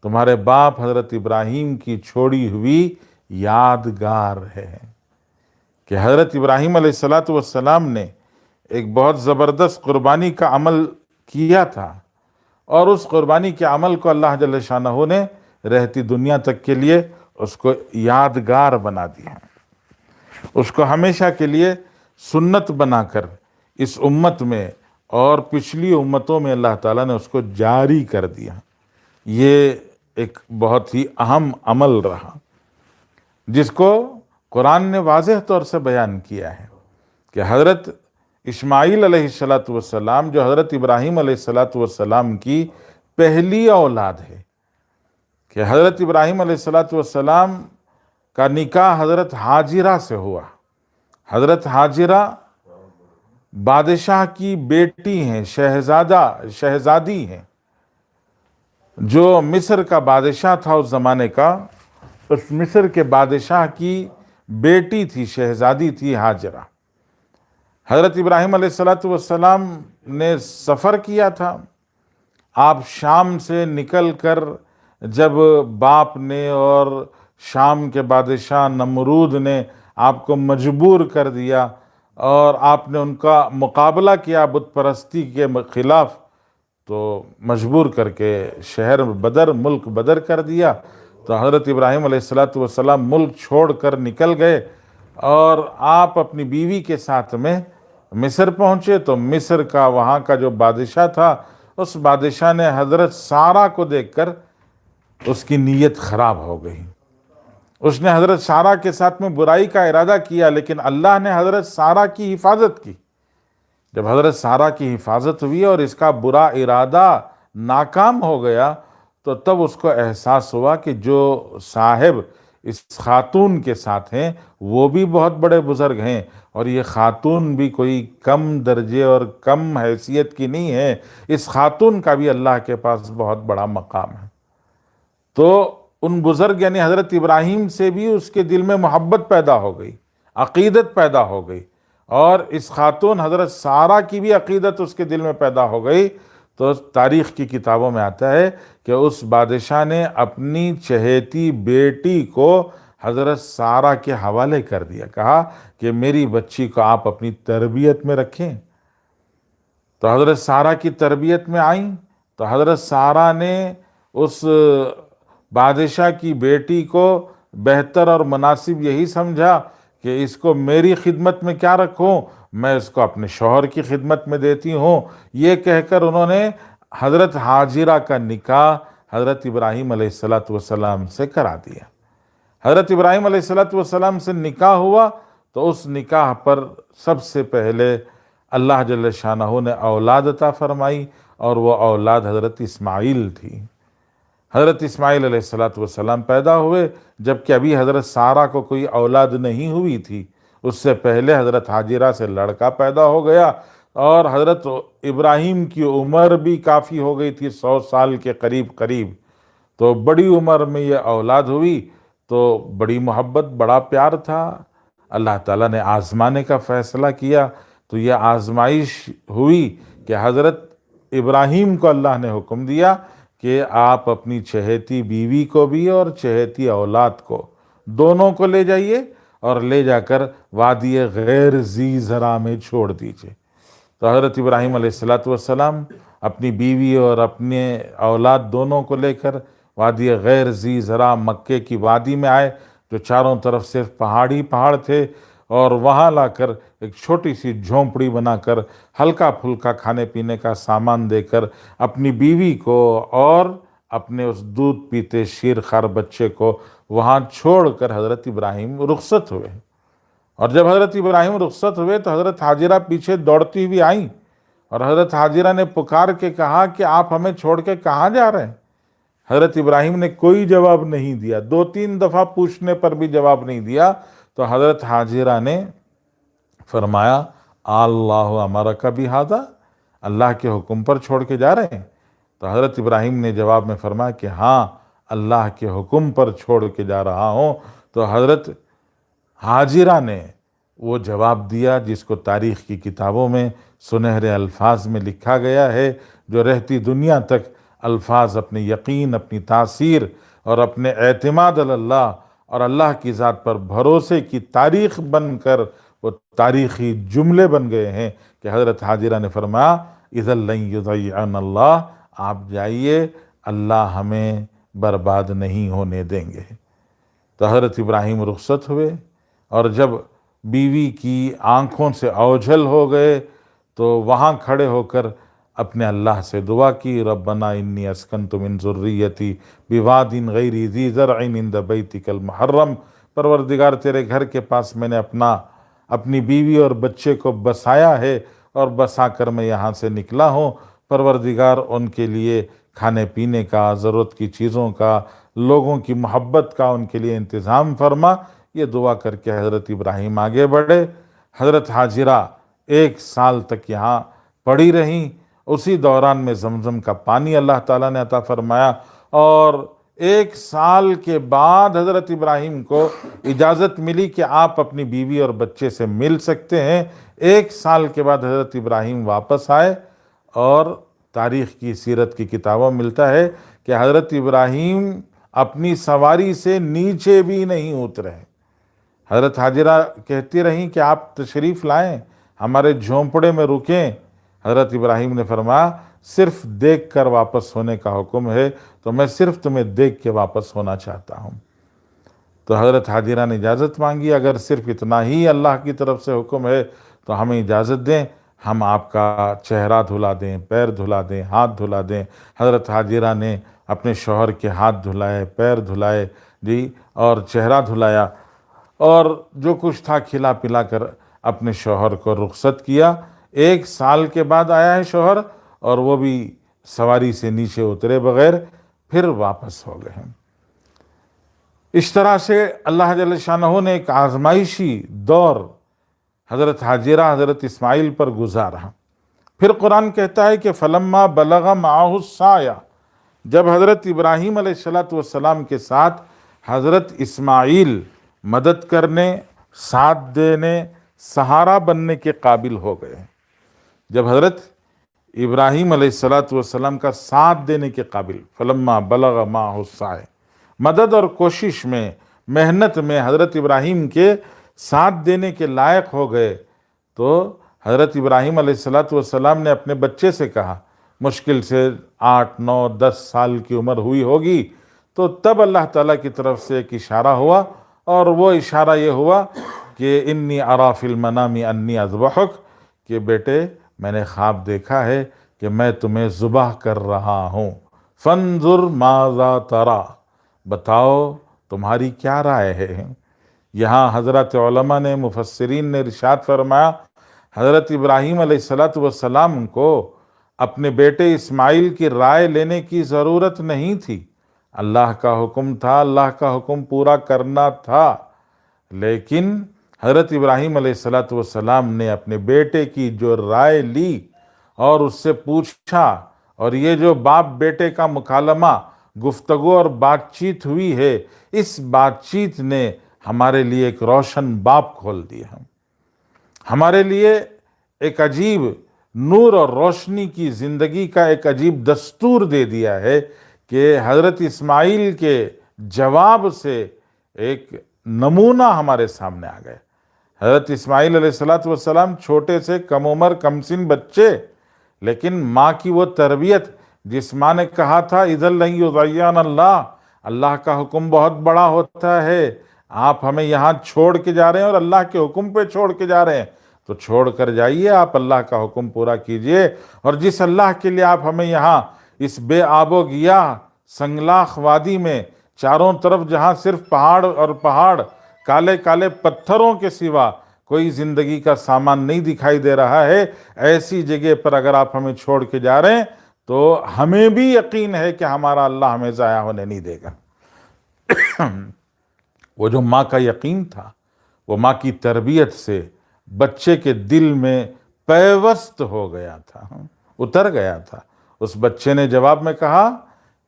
تمہارے باپ حضرت ابراہیم کی چھوڑی ہوئی یادگار ہے۔ کہ حضرت ابراہیم علیہ السلام نے ایک بہت زبردست قربانی کا عمل کیا تھا، اور اس قربانی کے عمل کو اللہ جل شانہ نے رہتی دنیا تک کے لیے اس کو یادگار بنا دیا، اس کو ہمیشہ کے لیے سنت بنا کر اس امت میں اور پچھلی امتوں میں اللہ تعالیٰ نے اس کو جاری کر دیا۔ یہ ایک بہت ہی اہم عمل رہا جس کو قرآن نے واضح طور سے بیان کیا ہے کہ حضرت اسماعیل علیہ السلام جو حضرت ابراہیم علیہ السلام کی پہلی اولاد ہے، کہ حضرت ابراہیم علیہ السلام کا نکاح حضرت ہاجرہ سے ہوا۔ حضرت ہاجرہ بادشاہ کی بیٹی ہیں، شہزادی ہیں، جو مصر کا بادشاہ تھا اس زمانے کا، اس مصر کے بادشاہ کی بیٹی تھی، شہزادی تھی ہاجرہ۔ حضرت ابراہیم علیہ السلام نے سفر کیا تھا، آپ شام سے نکل کر جب باپ نے اور شام کے بادشاہ نمرود نے آپ کو مجبور کر دیا اور آپ نے ان کا مقابلہ کیا بت پرستی کے خلاف، تو مجبور کر کے شہر بدر، ملک بدر کر دیا، تو حضرت ابراہیم علیہ السلام ملک چھوڑ کر نکل گئے اور آپ اپنی بیوی کے ساتھ میں مصر پہنچے۔ تو مصر کا وہاں کا جو بادشاہ تھا، اس بادشاہ نے حضرت سارہ کو دیکھ کر اس کی نیت خراب ہو گئی، اس نے حضرت سارہ کے ساتھ میں برائی کا ارادہ کیا، لیکن اللہ نے حضرت سارہ کی حفاظت کی۔ جب حضرت سارہ کی حفاظت ہوئی اور اس کا برا ارادہ ناکام ہو گیا، تو تب اس کو احساس ہوا کہ جو صاحب اس خاتون کے ساتھ ہیں وہ بھی بہت بڑے بزرگ ہیں، اور یہ خاتون بھی کوئی کم درجے اور کم حیثیت کی نہیں ہے، اس خاتون کا بھی اللہ کے پاس بہت بڑا مقام ہے۔ تو ان بزرگ یعنی حضرت ابراہیم سے بھی اس کے دل میں محبت پیدا ہو گئی، عقیدت پیدا ہو گئی، اور اس خاتون حضرت سارہ کی بھی عقیدت اس کے دل میں پیدا ہو گئی۔ تو تاریخ کی کتابوں میں آتا ہے کہ اس بادشاہ نے اپنی چہیتی بیٹی کو حضرت سارہ کے حوالے کر دیا، کہا کہ میری بچی کو آپ اپنی تربیت میں رکھیں۔ تو حضرت سارہ کی تربیت میں آئیں، تو حضرت سارہ نے اس بادشاہ کی بیٹی کو بہتر اور مناسب یہی سمجھا کہ اس کو میری خدمت میں کیا رکھوں، میں اس کو اپنے شوہر کی خدمت میں دیتی ہوں۔ یہ کہہ کر انہوں نے حضرت ہاجرہ کا نکاح حضرت ابراہیم علیہ السلام سے کرا دیا۔ حضرت ابراہیم علیہ السلام سے نکاح ہوا، تو اس نکاح پر سب سے پہلے اللہ جل شانہ نے اولاد عطا فرمائی، اور وہ اولاد حضرت اسماعیل تھی۔ حضرت اسماعیل علیہ السلام پیدا ہوئے، جبکہ ابھی حضرت سارہ کو کوئی اولاد نہیں ہوئی تھی، اس سے پہلے حضرت ہاجرہ سے لڑکا پیدا ہو گیا، اور حضرت ابراہیم کی عمر بھی کافی ہو گئی تھی، 100 سال کے قریب، تو بڑی عمر میں یہ اولاد ہوئی، تو بڑی محبت، بڑا پیار تھا۔ اللہ تعالیٰ نے آزمانے کا فیصلہ کیا، تو یہ آزمائش ہوئی کہ حضرت ابراہیم کو اللہ نے حکم دیا کہ آپ اپنی چہیتی بیوی کو بھی اور چہیتی اولاد کو دونوں کو لے جائیے، اور لے جا کر وادی غیر ذی زرع میں چھوڑ دیجیے۔ تو حضرت ابراہیم علیہ السلام اپنی بیوی اور اپنے اولاد دونوں کو لے کر وادی غیر ذی زرع مکے کی وادی میں آئے، جو چاروں طرف صرف پہاڑ تھے، اور وہاں لا کر ایک چھوٹی سی جھونپڑی بنا کر ہلکا پھلکا کھانے پینے کا سامان دے کر اپنی بیوی کو اور اپنے اس دودھ پیتے شیر خوار بچے کو وہاں چھوڑ کر حضرت ابراہیم رخصت ہوئے۔ اور جب حضرت ابراہیم رخصت ہوئے تو حضرت ہاجرہ پیچھے دوڑتی ہوئی آئیں، اور حضرت ہاجرہ نے پکار کے کہا کہ آپ ہمیں چھوڑ کے کہاں جا رہے ہیں؟ حضرت ابراہیم نے کوئی جواب نہیں دیا، 2-3 دفعہ پوچھنے پر بھی جواب نہیں دیا۔ تو حضرت ہاجرہ نے فرمایا، اللہ امرک بہذا، اللہ کے حکم پر چھوڑ کے جا رہے ہیں؟ تو حضرت ابراہیم نے جواب میں فرمایا کہ ہاں، اللہ کے حکم پر چھوڑ کے جا رہا ہوں۔ تو حضرت ہاجرہ نے وہ جواب دیا جس کو تاریخ کی کتابوں میں سنہرے الفاظ میں لکھا گیا ہے، جو رہتی دنیا تک الفاظ اپنے یقین، اپنی تاثیر اور اپنے اعتماد اللہ اور اللہ کی ذات پر بھروسے کی تاریخ بن کر وہ تاریخی جملے بن گئے ہیں، کہ حضرت ہاجرہ نے فرمایا اذا لن یضیعنا اللہ، آپ جائیے، اللہ ہمیں برباد نہیں ہونے دیں گے۔ تو حضرت ابراہیم رخصت ہوئے، اور جب بیوی کی آنکھوں سے اوجھل ہو گئے تو وہاں کھڑے ہو کر اپنے اللہ سے دعا کی، ربنا انی اسکنت من ذریتی بواد غیر ذی زرع عند بیتک المحرم، پروردگار تیرے گھر کے پاس میں نے اپنی بیوی اور بچے کو بسایا ہے، اور بسا کر میں یہاں سے نکلا ہوں، پروردگار ان کے لیے کھانے پینے کا، ضرورت کی چیزوں کا، لوگوں کی محبت کا ان کے لیے انتظام فرما۔ یہ دعا کر کے حضرت ابراہیم آگے بڑھے۔ حضرت حاجرہ 1 سال تک یہاں پڑی رہیں، اسی دوران میں زمزم کا پانی اللہ تعالیٰ نے عطا فرمایا، اور 1 سال کے بعد حضرت ابراہیم کو اجازت ملی کہ آپ اپنی بیوی اور بچے سے مل سکتے ہیں۔ 1 سال کے بعد حضرت ابراہیم واپس آئے، اور تاریخ کی سیرت کی کتابوں میں ملتا ہے کہ حضرت ابراہیم اپنی سواری سے نیچے بھی نہیں اترے۔ حضرت حاجرہ کہتی رہیں کہ آپ تشریف لائیں، ہمارے جھونپڑے میں رکیں۔ حضرت ابراہیم نے فرمایا صرف دیکھ کر واپس ہونے کا حکم ہے، تو میں صرف تمہیں دیکھ کے واپس ہونا چاہتا ہوں۔ تو حضرت حاجرہ نے اجازت مانگی، اگر صرف اتنا ہی اللہ کی طرف سے حکم ہے تو ہمیں اجازت دیں، ہم آپ کا چہرہ دھلا دیں، پیر دھلا دیں، ہاتھ دھلا دیں۔ حضرت حاجرہ نے اپنے شوہر کے ہاتھ دھلائے، پیر دھلائے، اور چہرہ دھلایا، اور جو کچھ تھا کھلا پلا کر اپنے شوہر کو رخصت کیا۔ 1 سال کے بعد آیا ہے شوہر، اور وہ بھی سواری سے نیچے اترے بغیر پھر واپس ہو گئے ہیں۔ اس طرح سے اللہ جل شانہ نے ایک آزمائشی دور حضرت حاجرہ، حضرت اسماعیل پر گزارا۔ پھر قرآن کہتا ہے کہ فلما بلغ معہ السعی، جب حضرت ابراہیم علیہ السلام کے ساتھ حضرت اسماعیل مدد کرنے، ساتھ دینے، سہارا بننے کے قابل ہو گئے، جب حضرت ابراہیم علیہ السلام کا ساتھ دینے کے قابل، فلما بلغ معہ السعی، مدد اور کوشش میں، محنت میں حضرت ابراہیم کے ساتھ دینے کے لائق ہو گئے، تو حضرت ابراہیم علیہ السلام نے اپنے بچے سے کہا، مشکل سے 8، 9، 10 سال کی عمر ہوئی ہوگی، تو تب اللہ تعالیٰ کی طرف سے ایک اشارہ ہوا، اور وہ اشارہ یہ ہوا کہ انی اری فی المنام انی اذبحک، کہ بیٹے میں نے خواب دیکھا ہے کہ میں تمہیں ذبح کر رہا ہوں، فانظر ماذا تری، بتاؤ تمہاری کیا رائے ہے۔ یہاں حضرت علماء نے، مفسرین نے ارشاد فرمایا، حضرت ابراہیم علیہ السلام کو اپنے بیٹے اسماعیل کی رائے لینے کی ضرورت نہیں تھی، اللہ کا حکم تھا، اللہ کا حکم پورا کرنا تھا، لیکن حضرت ابراہیم علیہ السلام نے اپنے بیٹے کی جو رائے لی اور اس سے پوچھا، اور یہ جو باپ بیٹے کا مکالمہ، گفتگو اور بات چیت ہوئی ہے، اس بات چیت نے ہمارے لیے ایک روشن باب کھول دیا، ہمارے لیے ایک عجیب نور اور روشنی کی زندگی کا ایک عجیب دستور دے دیا ہے کہ حضرت اسماعیل کے جواب سے ایک نمونہ ہمارے سامنے آ گئے۔ حضرت اسماعیل علیہ السلام چھوٹے سے کم عمر کم سن بچے، لیکن ماں کی وہ تربیت، جس ماں نے کہا تھا اذا لن یضیعنا اللہ، اللہ کا حکم بہت بڑا ہوتا ہے، آپ ہمیں یہاں چھوڑ کے جا رہے ہیں اور اللہ کے حکم پہ چھوڑ کے جا رہے ہیں، تو چھوڑ کر جائیے، آپ اللہ کا حکم پورا کیجئے، اور جس اللہ کے لیے آپ ہمیں یہاں اس بے آب و گیاہ سنگلاخ وادی میں، چاروں طرف جہاں صرف پہاڑ اور پہاڑ، کالے کالے پتھروں کے سوا کوئی زندگی کا سامان نہیں دکھائی دے رہا ہے، ایسی جگہ پر اگر آپ ہمیں چھوڑ کے جا رہے ہیں تو ہمیں بھی یقین ہے کہ ہمارا اللہ ہمیں ضائع ہونے نہیں دے گا۔ وہ جو ماں کا یقین تھا، وہ ماں کی تربیت سے بچے کے دل میں پیوست ہو گیا تھا، اتر گیا تھا۔ اس بچے نے جواب میں کہا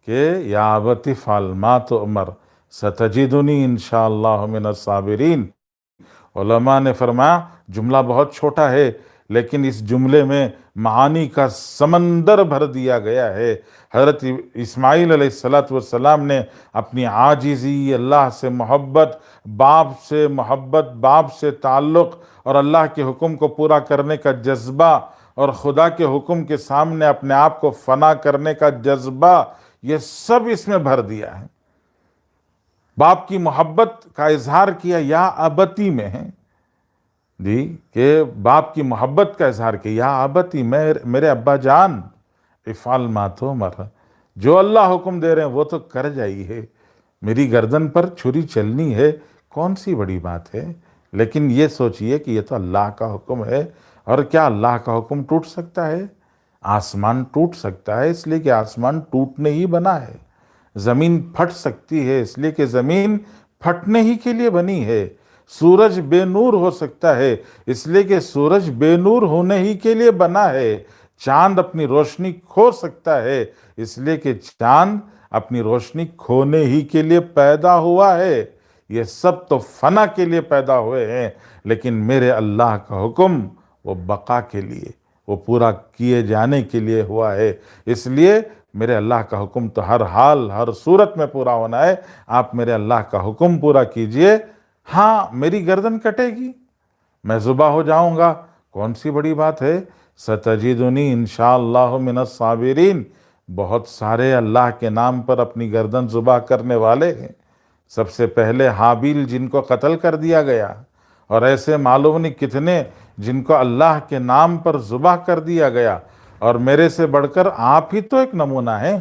کہ یا ابت افعل ما تؤمر ستجدنی انشاءاللہ من الصابرین۔ علماء نے فرمایا جملہ بہت چھوٹا ہے، لیکن اس جملے میں معانی کا سمندر بھر دیا گیا ہے۔ حضرت اسماعیل علیہ السلام نے اپنی عاجزی، اللہ سے محبت، باپ سے تعلق، اور اللہ کے حکم کو پورا کرنے کا جذبہ، اور خدا کے حکم کے سامنے اپنے آپ کو فنا کرنے کا جذبہ، یہ سب اس میں بھر دیا ہے۔ باپ کی محبت کا اظہار کیا یا ابتی میں ہے جی، کہ باپ کی محبت کا اظہار کیا یا ابتی، میرے ابا جان، افعل ما تؤمر، جو اللہ حکم دے رہے ہیں وہ تو کر جائیے، میری گردن پر چھری چلنی ہے، کون سی بڑی بات ہے؟ لیکن یہ سوچئے کہ یہ تو اللہ کا حکم ہے، اور کیا اللہ کا حکم ٹوٹ سکتا ہے؟ آسمان ٹوٹ سکتا ہے اس لیے کہ آسمان ٹوٹنے ہی بنا ہے، زمین پھٹ سکتی ہے اس لیے کہ زمین پھٹنے ہی کے لیے بنی ہے، سورج بے نور ہو سکتا ہے اس لیے کہ سورج بے نور ہونے ہی کے لیے بنا ہے، چاند اپنی روشنی کھو سکتا ہے اس لیے کہ چاند اپنی روشنی کھونے ہی کے لیے پیدا ہوا ہے، یہ سب تو فنا کے لیے پیدا ہوئے ہیں، لیکن میرے اللہ کا حکم وہ بقا کے لیے، وہ پورا کیے جانے کے لیے ہوا ہے، اس لیے میرے اللہ کا حکم تو ہر حال ہر صورت میں پورا ہونا ہے، آپ میرے اللہ کا حکم پورا کیجئے۔ ہاں میری گردن کٹے گی، میں ذبح ہو جاؤں گا، کون سی بڑی بات ہے؟ ستجدنی انشاءاللہ من الصابرین، بہت سارے اللہ کے نام پر اپنی گردن ذبح کرنے والے ہیں، سب سے پہلے حابیل جن کو قتل کر دیا گیا، اور ایسے معلوم نہیں کتنے جن کو اللہ کے نام پر ذبح کر دیا گیا، اور میرے سے بڑھ کر آپ ہی تو ایک نمونہ ہیں۔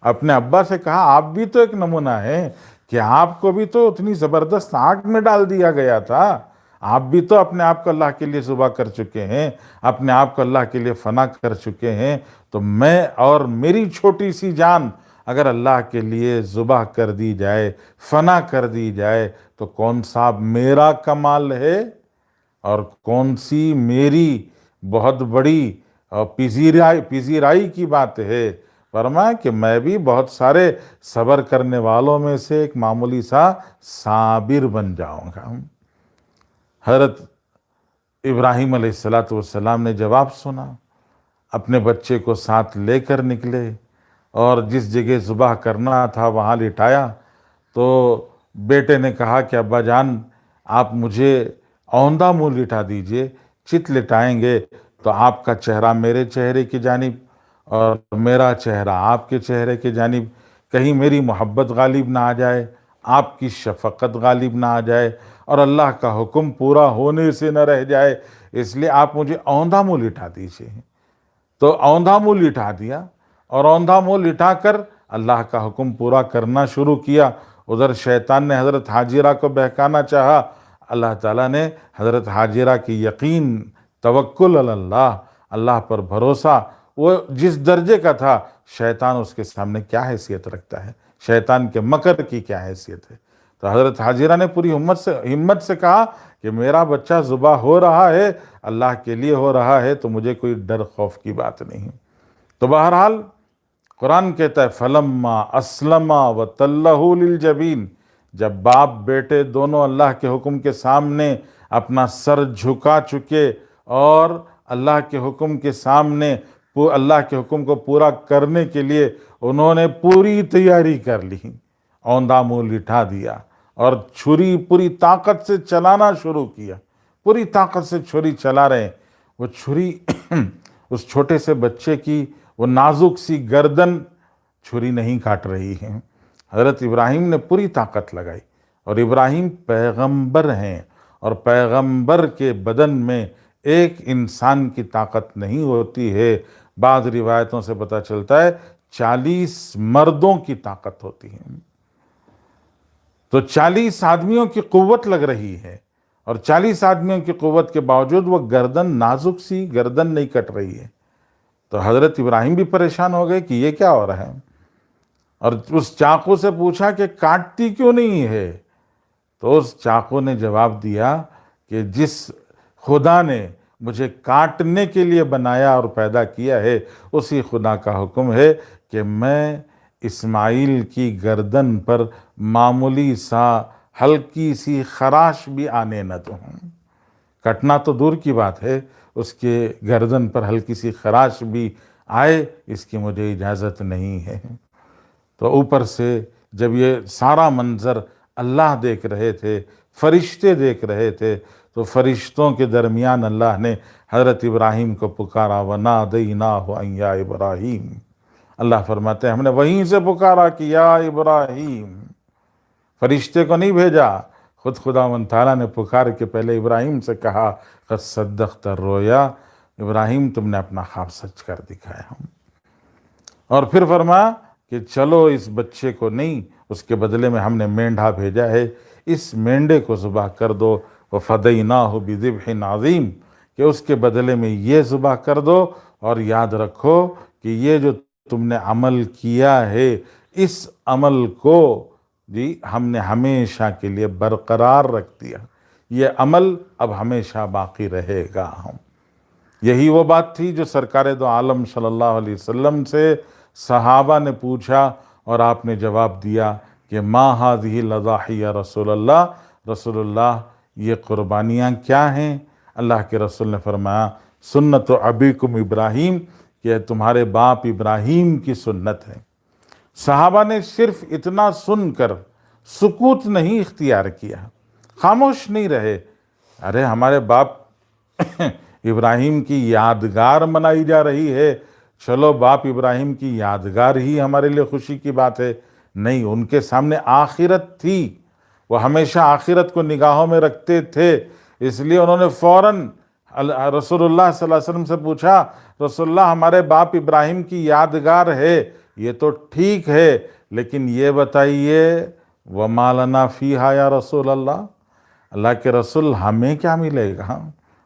اپنے ابا سے کہا آپ بھی تو ایک نمونہ ہیں کہ آپ کو بھی تو اتنی زبردست آگ میں ڈال دیا گیا تھا، آپ بھی تو اپنے آپ کو اللہ کے لیے ذبح کر چکے ہیں، اپنے آپ کو اللہ کے لیے فنا کر چکے ہیں، تو میں اور میری چھوٹی سی جان اگر اللہ کے لیے ذبح کر دی جائے، فنا کر دی جائے، تو کون سا میرا کمال ہے اور کون سی میری بہت بڑی پذیرائی کی بات ہے؟ فرمایا کہ میں بھی بہت سارے صبر کرنے والوں میں سے ایک معمولی سا صابر بن جاؤں گا۔ حضرت ابراہیم علیہ السلام نے جواب سنا، اپنے بچے کو ساتھ لے کر نکلے، اور جس جگہ ذبح کرنا تھا وہاں لٹایا، تو بیٹے نے کہا کہ ابا جان آپ مجھے اوندھا منہ لٹا دیجئے، چت لٹائیں گے تو آپ کا چہرہ میرے چہرے کی جانب اور میرا چہرہ آپ کے چہرے کی جانب، کہیں میری محبت غالب نہ آ جائے، آپ کی شفقت غالب نہ آ جائے، اور اللہ کا حکم پورا ہونے سے نہ رہ جائے، اس لیے آپ مجھے اوندھا منہ لٹا دیجئے۔ تو اوندھا منہ لٹا دیا، اور اوندھا منہ لٹا کر اللہ کا حکم پورا کرنا شروع کیا۔ ادھر شیطان نے حضرت حاجرہ کو بہکانا چاہا، اللہ تعالیٰ نے حضرت حاجرہ کی یقین، توکل علی اللہ، اللہ پر بھروسہ، وہ جس درجے کا تھا، شیطان اس کے سامنے کیا حیثیت رکھتا ہے، شیطان کے مکر کی کیا حیثیت ہے۔ تو حضرت حاجرہ نے پوری ہمت سے کہا کہ میرا بچہ ذبح ہو رہا ہے، اللہ کے لیے ہو رہا ہے، تو مجھے کوئی ڈر خوف کی بات نہیں۔ تو بہرحال قرآن کہتا ہے فَلَمَّا أَسْلَمَا وَتَلَّهُ لِلْجَبِينِ، جب باپ بیٹے دونوں اللہ کے حکم کے سامنے اپنا سر جھکا چکے اور اللہ کے حکم کے سامنے اللہ کے حکم کو پورا کرنے کے لیے انہوں نے پوری تیاری کر لی، اوندھا منہ لٹا دیا اور چھری پوری طاقت سے چلانا شروع کیا، پوری طاقت سے چھری چلا رہے ہیں، وہ چھری اس چھوٹے سے بچے کی وہ نازک سی گردن چھری نہیں کاٹ رہی ہے۔ حضرت ابراہیم نے پوری طاقت لگائی، اور ابراہیم پیغمبر ہیں، اور پیغمبر کے بدن میں ایک انسان کی طاقت نہیں ہوتی ہے، بعض روایتوں سے پتہ چلتا ہے 40 مردوں کی طاقت ہوتی ہے۔ تو 40 آدمیوں کی قوت لگ رہی ہے، اور 40 آدمیوں کی قوت کے باوجود وہ گردن، نازک سی گردن نہیں کٹ رہی ہے۔ تو حضرت ابراہیم بھی پریشان ہو گئے کہ یہ کیا ہو رہا ہے، اور اس چاقو سے پوچھا کہ کاٹتی کیوں نہیں ہے؟ تو اس چاقو نے جواب دیا کہ جس خدا نے مجھے کاٹنے کے لیے بنایا اور پیدا کیا ہے، اسی خدا کا حکم ہے کہ میں اسماعیل کی گردن پر معمولی سا ہلکی سی خراش بھی آنے نہ دوں۔ کٹنا تو دور کی بات ہے، اس کے گردن پر ہلکی سی خراش بھی آئے، اس کی مجھے اجازت نہیں ہے۔ تو اوپر سے جب یہ سارا منظر اللہ دیکھ رہے تھے، فرشتے دیکھ رہے تھے، تو فرشتوں کے درمیان اللہ نے حضرت ابراہیم کو پکارا وَنَادَيْنَاهُ أَن يَا إِبْرَاهِيمُ، اللہ فرماتے ہیں ہم نے وہیں سے پکارا کہ یا ابراہیم، فرشتے کو نہیں بھیجا، خود خداوند تعالیٰ نے پکار کے پہلے ابراہیم سے کہا قد صدقت الرؤیا، ابراہیم تم نے اپنا خواب سچ کر دکھایا۔ اور پھر فرمایا کہ چلو اس بچے کو نہیں، اس کے بدلے میں ہم نے مینڈھا بھیجا ہے، اس مینڈے کو ذبح کر دو، وَفَدَيْنَاهُ بِذِبْحٍ عَظِيمٍ، کہ اس کے بدلے میں یہ ذبح کر دو، اور یاد رکھو کہ یہ جو تم نے عمل کیا ہے اس عمل کو ہم نے ہمیشہ کے لیے برقرار رکھ دیا، یہ عمل اب ہمیشہ باقی رہے گا۔ یہی وہ بات تھی جو سرکار دو عالم صلی اللہ علیہ وسلم سے صحابہ نے پوچھا، اور آپ نے جواب دیا کہ ما هذه الاضاحی یا رسول اللہ، یہ قربانیاں کیا ہیں؟ اللہ کے رسول نے فرمایا سنت ابیکم ابراہیم، کہ تمہارے باپ ابراہیم کی سنت ہے۔ صحابہ نے صرف اتنا سن کر سکوت نہیں اختیار کیا، خاموش نہیں رہے۔ ارے ہمارے باپ ابراہیم کی یادگار منائی جا رہی ہے، چلو باپ ابراہیم کی یادگار ہی ہمارے لیے خوشی کی بات ہے۔ نہیں، ان کے سامنے آخرت تھی، وہ ہمیشہ آخرت کو نگاہوں میں رکھتے تھے، اس لیے انہوں نے فوراً رسول اللہ صلی اللہ علیہ وسلم سے پوچھا، رسول اللہ ہمارے باپ ابراہیم کی یادگار ہے، یہ تو ٹھیک ہے، لیکن یہ بتائیے وَمَا لَنَا فِيهَا یا رسول اللہ، اللہ کے رسول ہمیں کیا ملے گا،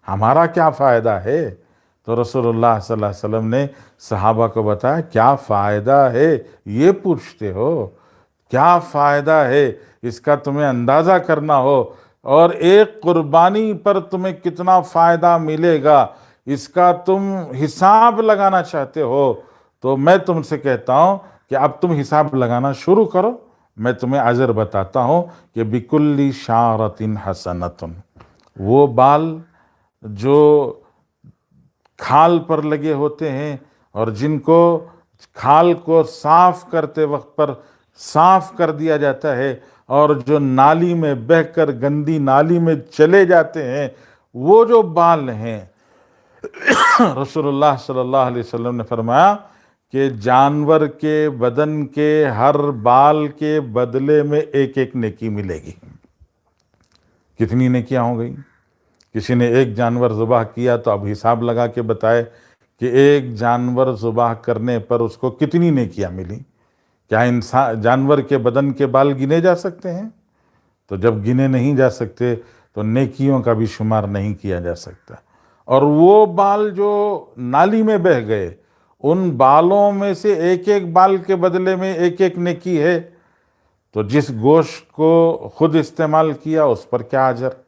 ہمارا کیا فائدہ ہے؟ تو رسول اللہ صلی اللہ علیہ وسلم نے صحابہ کو بتایا کیا فائدہ ہے یہ پوچھتے ہو، کیا فائدہ ہے اس کا تمہیں اندازہ کرنا ہو، اور ایک قربانی پر تمہیں کتنا فائدہ ملے گا اس کا تم حساب لگانا چاہتے ہو، تو میں تم سے کہتا ہوں کہ اب تم حساب لگانا شروع کرو۔ میں تمہیں اجر بتاتا ہوں کہ بِكُلِّ شَعْرَةٍ حَسَنَةٌ، وہ بال جو کھال پر لگے ہوتے ہیں اور جن کو کھال کو صاف کرتے وقت پر صاف کر دیا جاتا ہے، اور جو نالی میں بہہ کر گندی نالی میں چلے جاتے ہیں، وہ جو بال ہیں رسول اللہ صلی اللہ علیہ وسلم نے فرمایا کہ جانور کے بدن کے ہر بال کے بدلے میں ایک ایک نیکی ملے گی۔ کتنی نیکیاں ہو گئی؟ کسی نے ایک جانور ذبح کیا تو اب حساب لگا کے بتائے کہ ایک جانور ذبح کرنے پر اس کو کتنی نیکیاں ملی۔ کیا جانور کے بدن کے بال گنے جا سکتے ہیں؟ تو جب گنے نہیں جا سکتے تو نیکیوں کا بھی شمار نہیں کیا جا سکتا۔ اور وہ بال جو نالی میں بہہ گئے، ان بالوں میں سے ایک ایک بال کے بدلے میں ایک ایک نیکی ہے، تو جس گوشت کو خود استعمال کیا اس پر کیا اجر،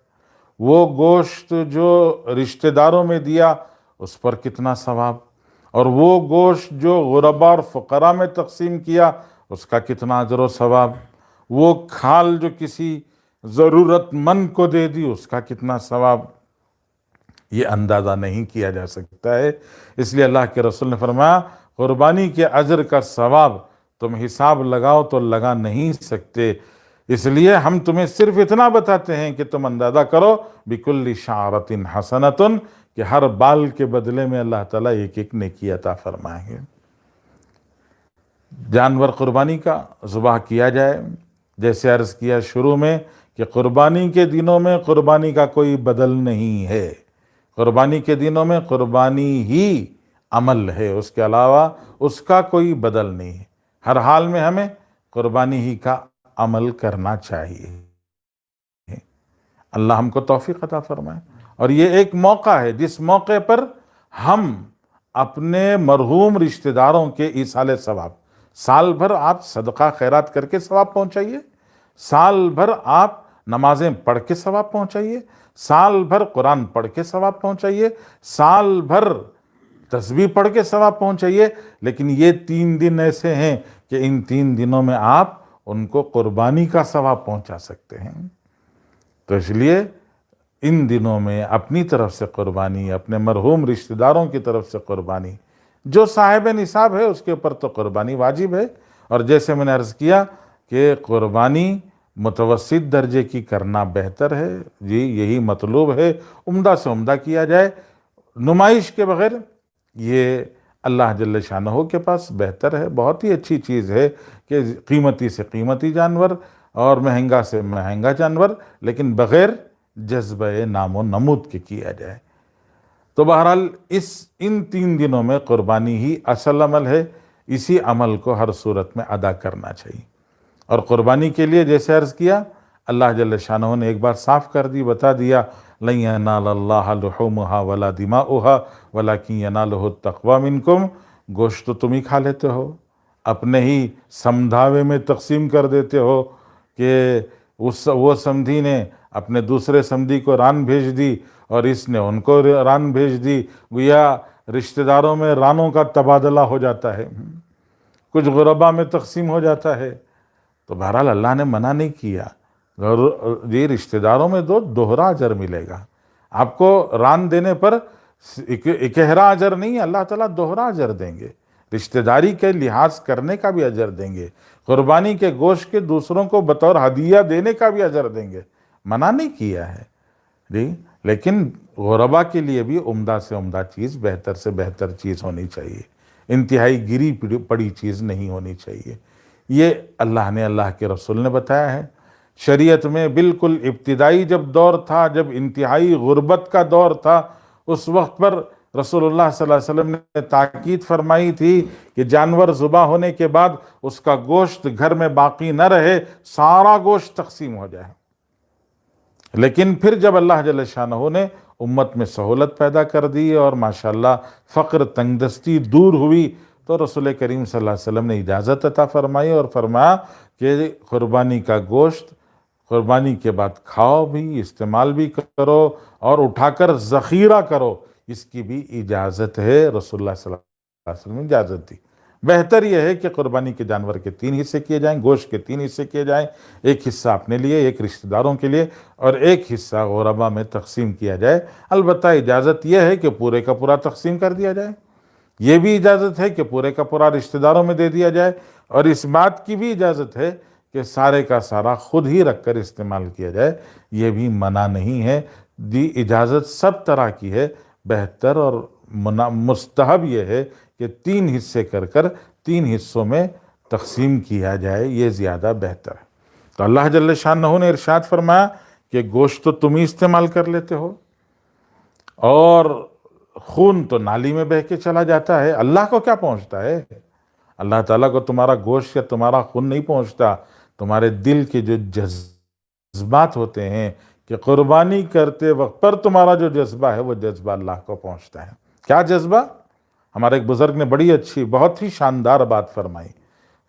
وہ گوشت جو رشتہ داروں میں دیا اس پر کتنا ثواب، اور وہ گوشت جو غربا اور فقراء میں تقسیم کیا اس کا کتنا اجر و ثواب، وہ کھال جو کسی ضرورت مند کو دے دی اس کا کتنا ثواب، یہ اندازہ نہیں کیا جا سکتا ہے۔ اس لیے اللہ کے رسول نے فرمایا قربانی کے اجر کا ثواب تم حساب لگاؤ تو لگا نہیں سکتے، اس لیے ہم تمہیں صرف اتنا بتاتے ہیں کہ تم اندازہ کرو بِكُلِّ شَعْرَةٍ حَسَنَةٌ، کہ ہر بال کے بدلے میں اللہ تعالیٰ ایک ایک نیکی عطا فرمائیں گے۔ جانور قربانی کا ذبح کیا جائے، جیسے عرض کیا شروع میں کہ قربانی کے دنوں میں قربانی کا کوئی بدل نہیں ہے، قربانی کے دنوں میں قربانی ہی عمل ہے، اس کے علاوہ اس کا کوئی بدل نہیں ہے، ہر حال میں ہمیں قربانی ہی کا عمل کرنا چاہیے۔ اللہ ہم کو توفیق عطا فرمائے۔ اور یہ ایک موقع ہے جس موقع پر ہم اپنے مرحوم رشتہ داروں کے ایصال ثواب، سال بھر آپ صدقہ خیرات کر کے ثواب پہنچائیے، سال بھر آپ نمازیں پڑھ کے ثواب پہنچائیے، سال بھر قرآن پڑھ کے ثواب پہنچائیے، سال بھر تسبیح پڑھ کے ثواب پہنچائیے، لیکن یہ 3 دن ایسے ہیں کہ ان 3 دنوں میں آپ ان کو قربانی کا ثواب پہنچا سکتے ہیں۔ تو اس لیے ان دنوں میں اپنی طرف سے قربانی، اپنے مرحوم رشتہ داروں کی طرف سے قربانی، جو صاحب نصاب ہے اس کے اوپر تو قربانی واجب ہے، اور جیسے میں نے عرض کیا کہ قربانی متوسط درجے کی کرنا بہتر ہے، جی یہی مطلوب ہے، عمدہ سے عمدہ کیا جائے، نمائش کے بغیر یہ اللہ جل شانہ کے پاس بہتر ہے، بہت ہی اچھی چیز ہے کہ قیمتی سے قیمتی جانور اور مہنگا سے مہنگا جانور، لیکن بغیر جذبہ نام و نمود کے کیا جائے۔ تو بہرحال ان 3 دنوں میں قربانی ہی اصل عمل ہے، اسی عمل کو ہر صورت میں ادا کرنا چاہیے۔ اور قربانی کے لیے جیسے عرض کیا، اللہ جل شانہ نے ایک بار صاف کر دی، بتا دیا لن ینال اللہ لحومها ولا دماؤها ولکن ینالہ التقوی منکم۔ گوشت تو تم ہی کھا لیتے ہو، اپنے ہی سمدھاوے میں تقسیم کر دیتے ہو کہ وہ سمدھی نے اپنے دوسرے سمدھی کو ران بھیج دی اور اس نے ان کو ران بھیج دی، گویا رشتہ داروں میں رانوں کا تبادلہ ہو جاتا ہے، کچھ غربا میں تقسیم ہو جاتا ہے۔ تو بہرحال اللہ نے منع نہیں کیا، یہ رشتہ داروں میں دوہرا اجر ملے گا آپ کو، ران دینے پر اکہرا اجر نہیں، اللہ تعالیٰ دوہرا اجر دیں گے، رشتہ داری کے لحاظ کرنے کا بھی اجر دیں گے، قربانی کے گوشت کے دوسروں کو بطور ہدیہ دینے کا بھی اجر دیں گے، منع نہیں کیا ہے جی۔ لیکن غربا کے لیے بھی عمدہ سے عمدہ چیز، بہتر سے بہتر چیز ہونی چاہیے، انتہائی گری پڑی چیز نہیں ہونی چاہیے۔ یہ اللہ نے، اللہ کے رسول نے بتایا ہے۔ شریعت میں بالکل ابتدائی جب دور تھا، جب انتہائی غربت کا دور تھا، اس وقت پر رسول اللہ صلی اللہ علیہ وسلم نے تاکید فرمائی تھی کہ جانور ذبح ہونے کے بعد اس کا گوشت گھر میں باقی نہ رہے، سارا گوشت تقسیم ہو جائے۔ لیکن پھر جب اللہ جل شانہ نے امت میں سہولت پیدا کر دی اور ماشاءاللہ فقر تنگ دستی دور ہوئی، تو رسول کریم صلی اللہ علیہ وسلم نے اجازت عطا فرمائی اور فرمایا کہ قربانی کا گوشت قربانی کے بعد کھاؤ بھی، استعمال بھی کرو اور اٹھا کر ذخیرہ کرو، اس کی بھی اجازت ہے، رسول اللہ صلی اللہ علیہ وسلم نے اجازت دی۔ بہتر یہ ہے کہ قربانی کے جانور کے 3 حصے کیے جائیں، گوشت کے 3 حصے کیے جائیں، ایک حصہ اپنے لیے، ایک رشتہ داروں کے لیے اور ایک حصہ غربا میں تقسیم کیا جائے۔ البتہ اجازت یہ ہے کہ پورے کا پورا تقسیم کر دیا جائے، یہ بھی اجازت ہے کہ پورے کا پورا رشتہ داروں میں دے دیا جائے، اور اس بات کی بھی اجازت ہے کہ سارے کا سارا خود ہی رکھ کر استعمال کیا جائے، یہ بھی منع نہیں ہے، دی اجازت سب طرح کی ہے۔ بہتر اور مستحب یہ ہے کہ 3 حصے کر 3 حصوں میں تقسیم کیا جائے، یہ زیادہ بہتر ہے۔ تو اللہ جل شانہ نے ارشاد فرمایا کہ گوشت تو تم ہی استعمال کر لیتے ہو اور خون تو نالی میں بہہ کے چلا جاتا ہے، اللہ کو کیا پہنچتا ہے؟ اللہ تعالیٰ کو تمہارا گوشت یا تمہارا خون نہیں پہنچتا، تمہارے دل کے جو جذبات ہوتے ہیں کہ قربانی کرتے وقت پر تمہارا جو جذبہ ہے وہ جذبہ اللہ کو پہنچتا ہے۔ کیا جذبہ؟ ہمارے ایک بزرگ نے بڑی اچھی، بہت ہی شاندار بات فرمائی،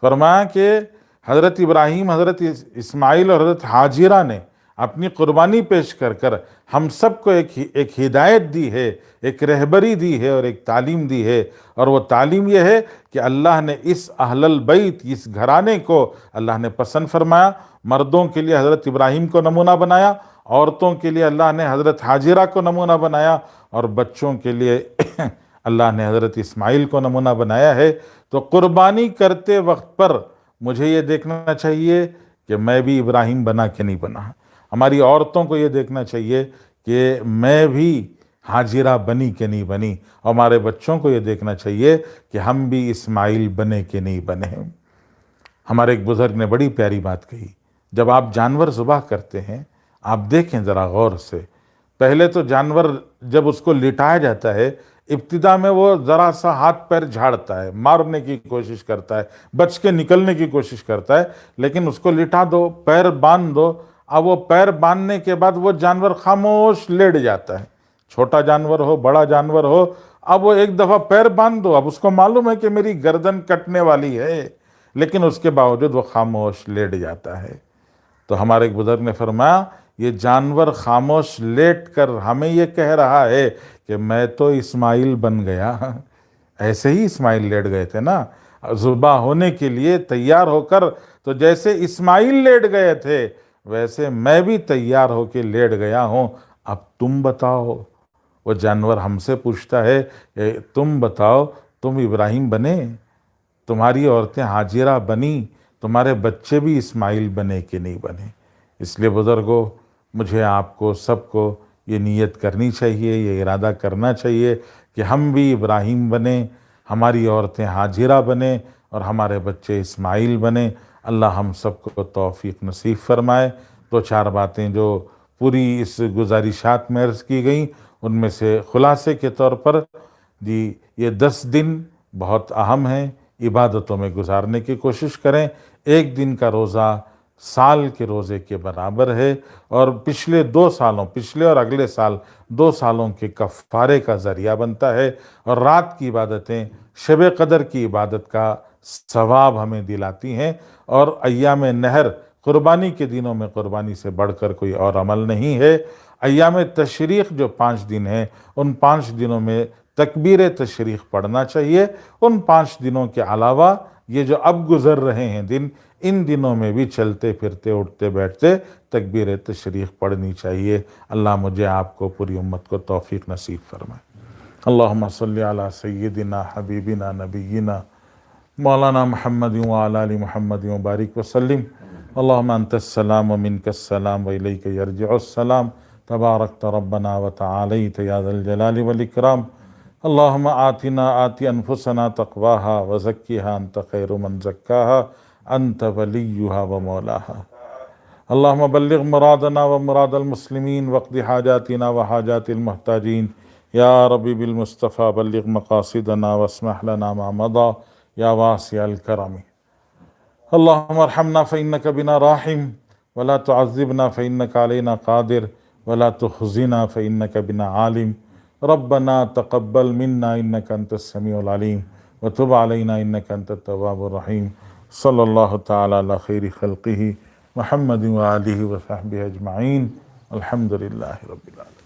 فرمایا کہ حضرت ابراہیم، حضرت اسماعیل اور حضرت حاجرہ نے اپنی قربانی پیش کر ہم سب کو ایک ہدایت دی ہے، ایک رہبری دی ہے اور ایک تعلیم دی ہے، اور وہ تعلیم یہ ہے کہ اللہ نے اس اہل البیت، اس گھرانے کو اللہ نے پسند فرمایا۔ مردوں کے لیے حضرت ابراہیم کو نمونہ بنایا، عورتوں کے لیے اللہ نے حضرت حاجرہ کو نمونہ بنایا، اور بچوں کے لیے اللہ نے حضرت اسماعیل کو نمونہ بنایا ہے۔ تو قربانی کرتے وقت پر مجھے یہ دیکھنا چاہیے کہ میں بھی ابراہیم بنا کہ نہیں بنا، ہماری عورتوں کو یہ دیکھنا چاہیے کہ میں بھی حاجرہ بنی کہ نہیں بنی، اور ہمارے بچوں کو یہ دیکھنا چاہیے کہ ہم بھی اسماعیل بنے کہ نہیں بنے۔ ہمارے ایک بزرگ نے بڑی پیاری بات کہی، جب آپ جانور ذبح کرتے ہیں آپ دیکھیں ذرا غور سے، پہلے تو جانور جب اس کو لٹایا جاتا ہے، ابتدا میں وہ ذرا سا ہاتھ پیر جھاڑتا ہے، مارنے کی کوشش کرتا ہے، بچ کے نکلنے کی کوشش کرتا ہے، لیکن اس کو لٹا دو، پیر باندھ دو، اب وہ پیر باندھنے کے بعد وہ جانور خاموش لیٹ جاتا ہے، چھوٹا جانور ہو بڑا جانور ہو، اب وہ ایک دفعہ پیر باندھ دو، اب اس کو معلوم ہے کہ میری گردن کٹنے والی ہے، لیکن اس کے باوجود وہ خاموش لیٹ جاتا ہے۔ تو ہمارے ایک بزرگ نے فرمایا یہ جانور خاموش لیٹ کر ہمیں یہ کہہ رہا ہے کہ میں تو اسماعیل بن گیا۔ ایسے ہی اسماعیل لیٹ گئے تھے نا ذبح ہونے کے لیے تیار ہو کر، تو جیسے اسماعیل لیٹ گئے تھے ویسے میں بھی تیار ہو کے لیٹ گیا ہوں، اب تم بتاؤ۔ وہ جانور ہم سے پوچھتا ہے کہ تم بتاؤ، تم ابراہیم بنے، تمہاری عورتیں حاجرہ بنی، تمہارے بچے بھی اسماعیل بنے کہ نہیں بنے؟ اس لیے بزرگوں، مجھے آپ کو سب کو یہ نیت کرنی چاہیے، یہ ارادہ کرنا چاہیے کہ ہم بھی ابراہیم بنیں، ہماری عورتیں حاجرہ بنیں اور ہمارے بچے اسماعیل بنیں۔ اللہ ہم سب کو توفیق نصیب فرمائے۔ دو چار باتیں جو پوری اس گزارشات میں عرض کی گئیں، ان میں سے خلاصے کے طور پر جی یہ 10 دن بہت اہم ہیں، عبادتوں میں گزارنے کی کوشش کریں۔ ایک دن کا روزہ سال کے روزے کے برابر ہے، اور پچھلے 2 سالوں، پچھلے اور اگلے سال 2 سالوں کے کفارے کا ذریعہ بنتا ہے، اور رات کی عبادتیں شب قدر کی عبادت کا ثواب ہمیں دلاتی ہیں۔ اور ایام نحر، قربانی کے دنوں میں قربانی سے بڑھ کر کوئی اور عمل نہیں ہے۔ ایام تشریق جو 5 دن ہیں، ان 5 دنوں میں تکبیر تشریق پڑھنا چاہیے۔ ان 5 دنوں کے علاوہ یہ جو اب گزر رہے ہیں دن، ان دنوں میں بھی چلتے پھرتے اٹھتے بیٹھتے تکبیر تشریق پڑھنی چاہیے۔ اللہ مجھے آپ کو پوری امت کو توفیق نصیب فرمائے۔ اللہم صلی علی سیدنا حبیبنا نبینا مولانا محمد وعلی آل محمد وبارک وسلم۔ اللہم انت السلام ومنک السلام والیک یرجع السلام، تبارکت ربنا وتعالیت یا ذا الجلال والاکرام۔ اللہم آتی انفسنا تقواہا وزکیہا انت خیر من زکاہا انت ولیہا ومولاہا۔ اللہم بلغ مرادنا ومراد المسلمین واقض حاجاتنا وحاجات المحتاجین۔ یا ربی بالمصطفیٰ بلغ مقاصدنا واسمح لنا ما مضى یا واسع الکرم۔ اللہم ارحمنا فإنک بنا راحم ولا تعذبنا فإنک علینا قادر ولا تخزنا فإنک بنا عالم۔ ربنا تقبل منا انک انت السمیع العلیم وتب علینا انک انت التواب الرحیم۔ صلی اللہ تعالی علی خیر خلقہ محمد وآلہ وصحبہ اجمعین۔ الحمد للہ رب العالمین۔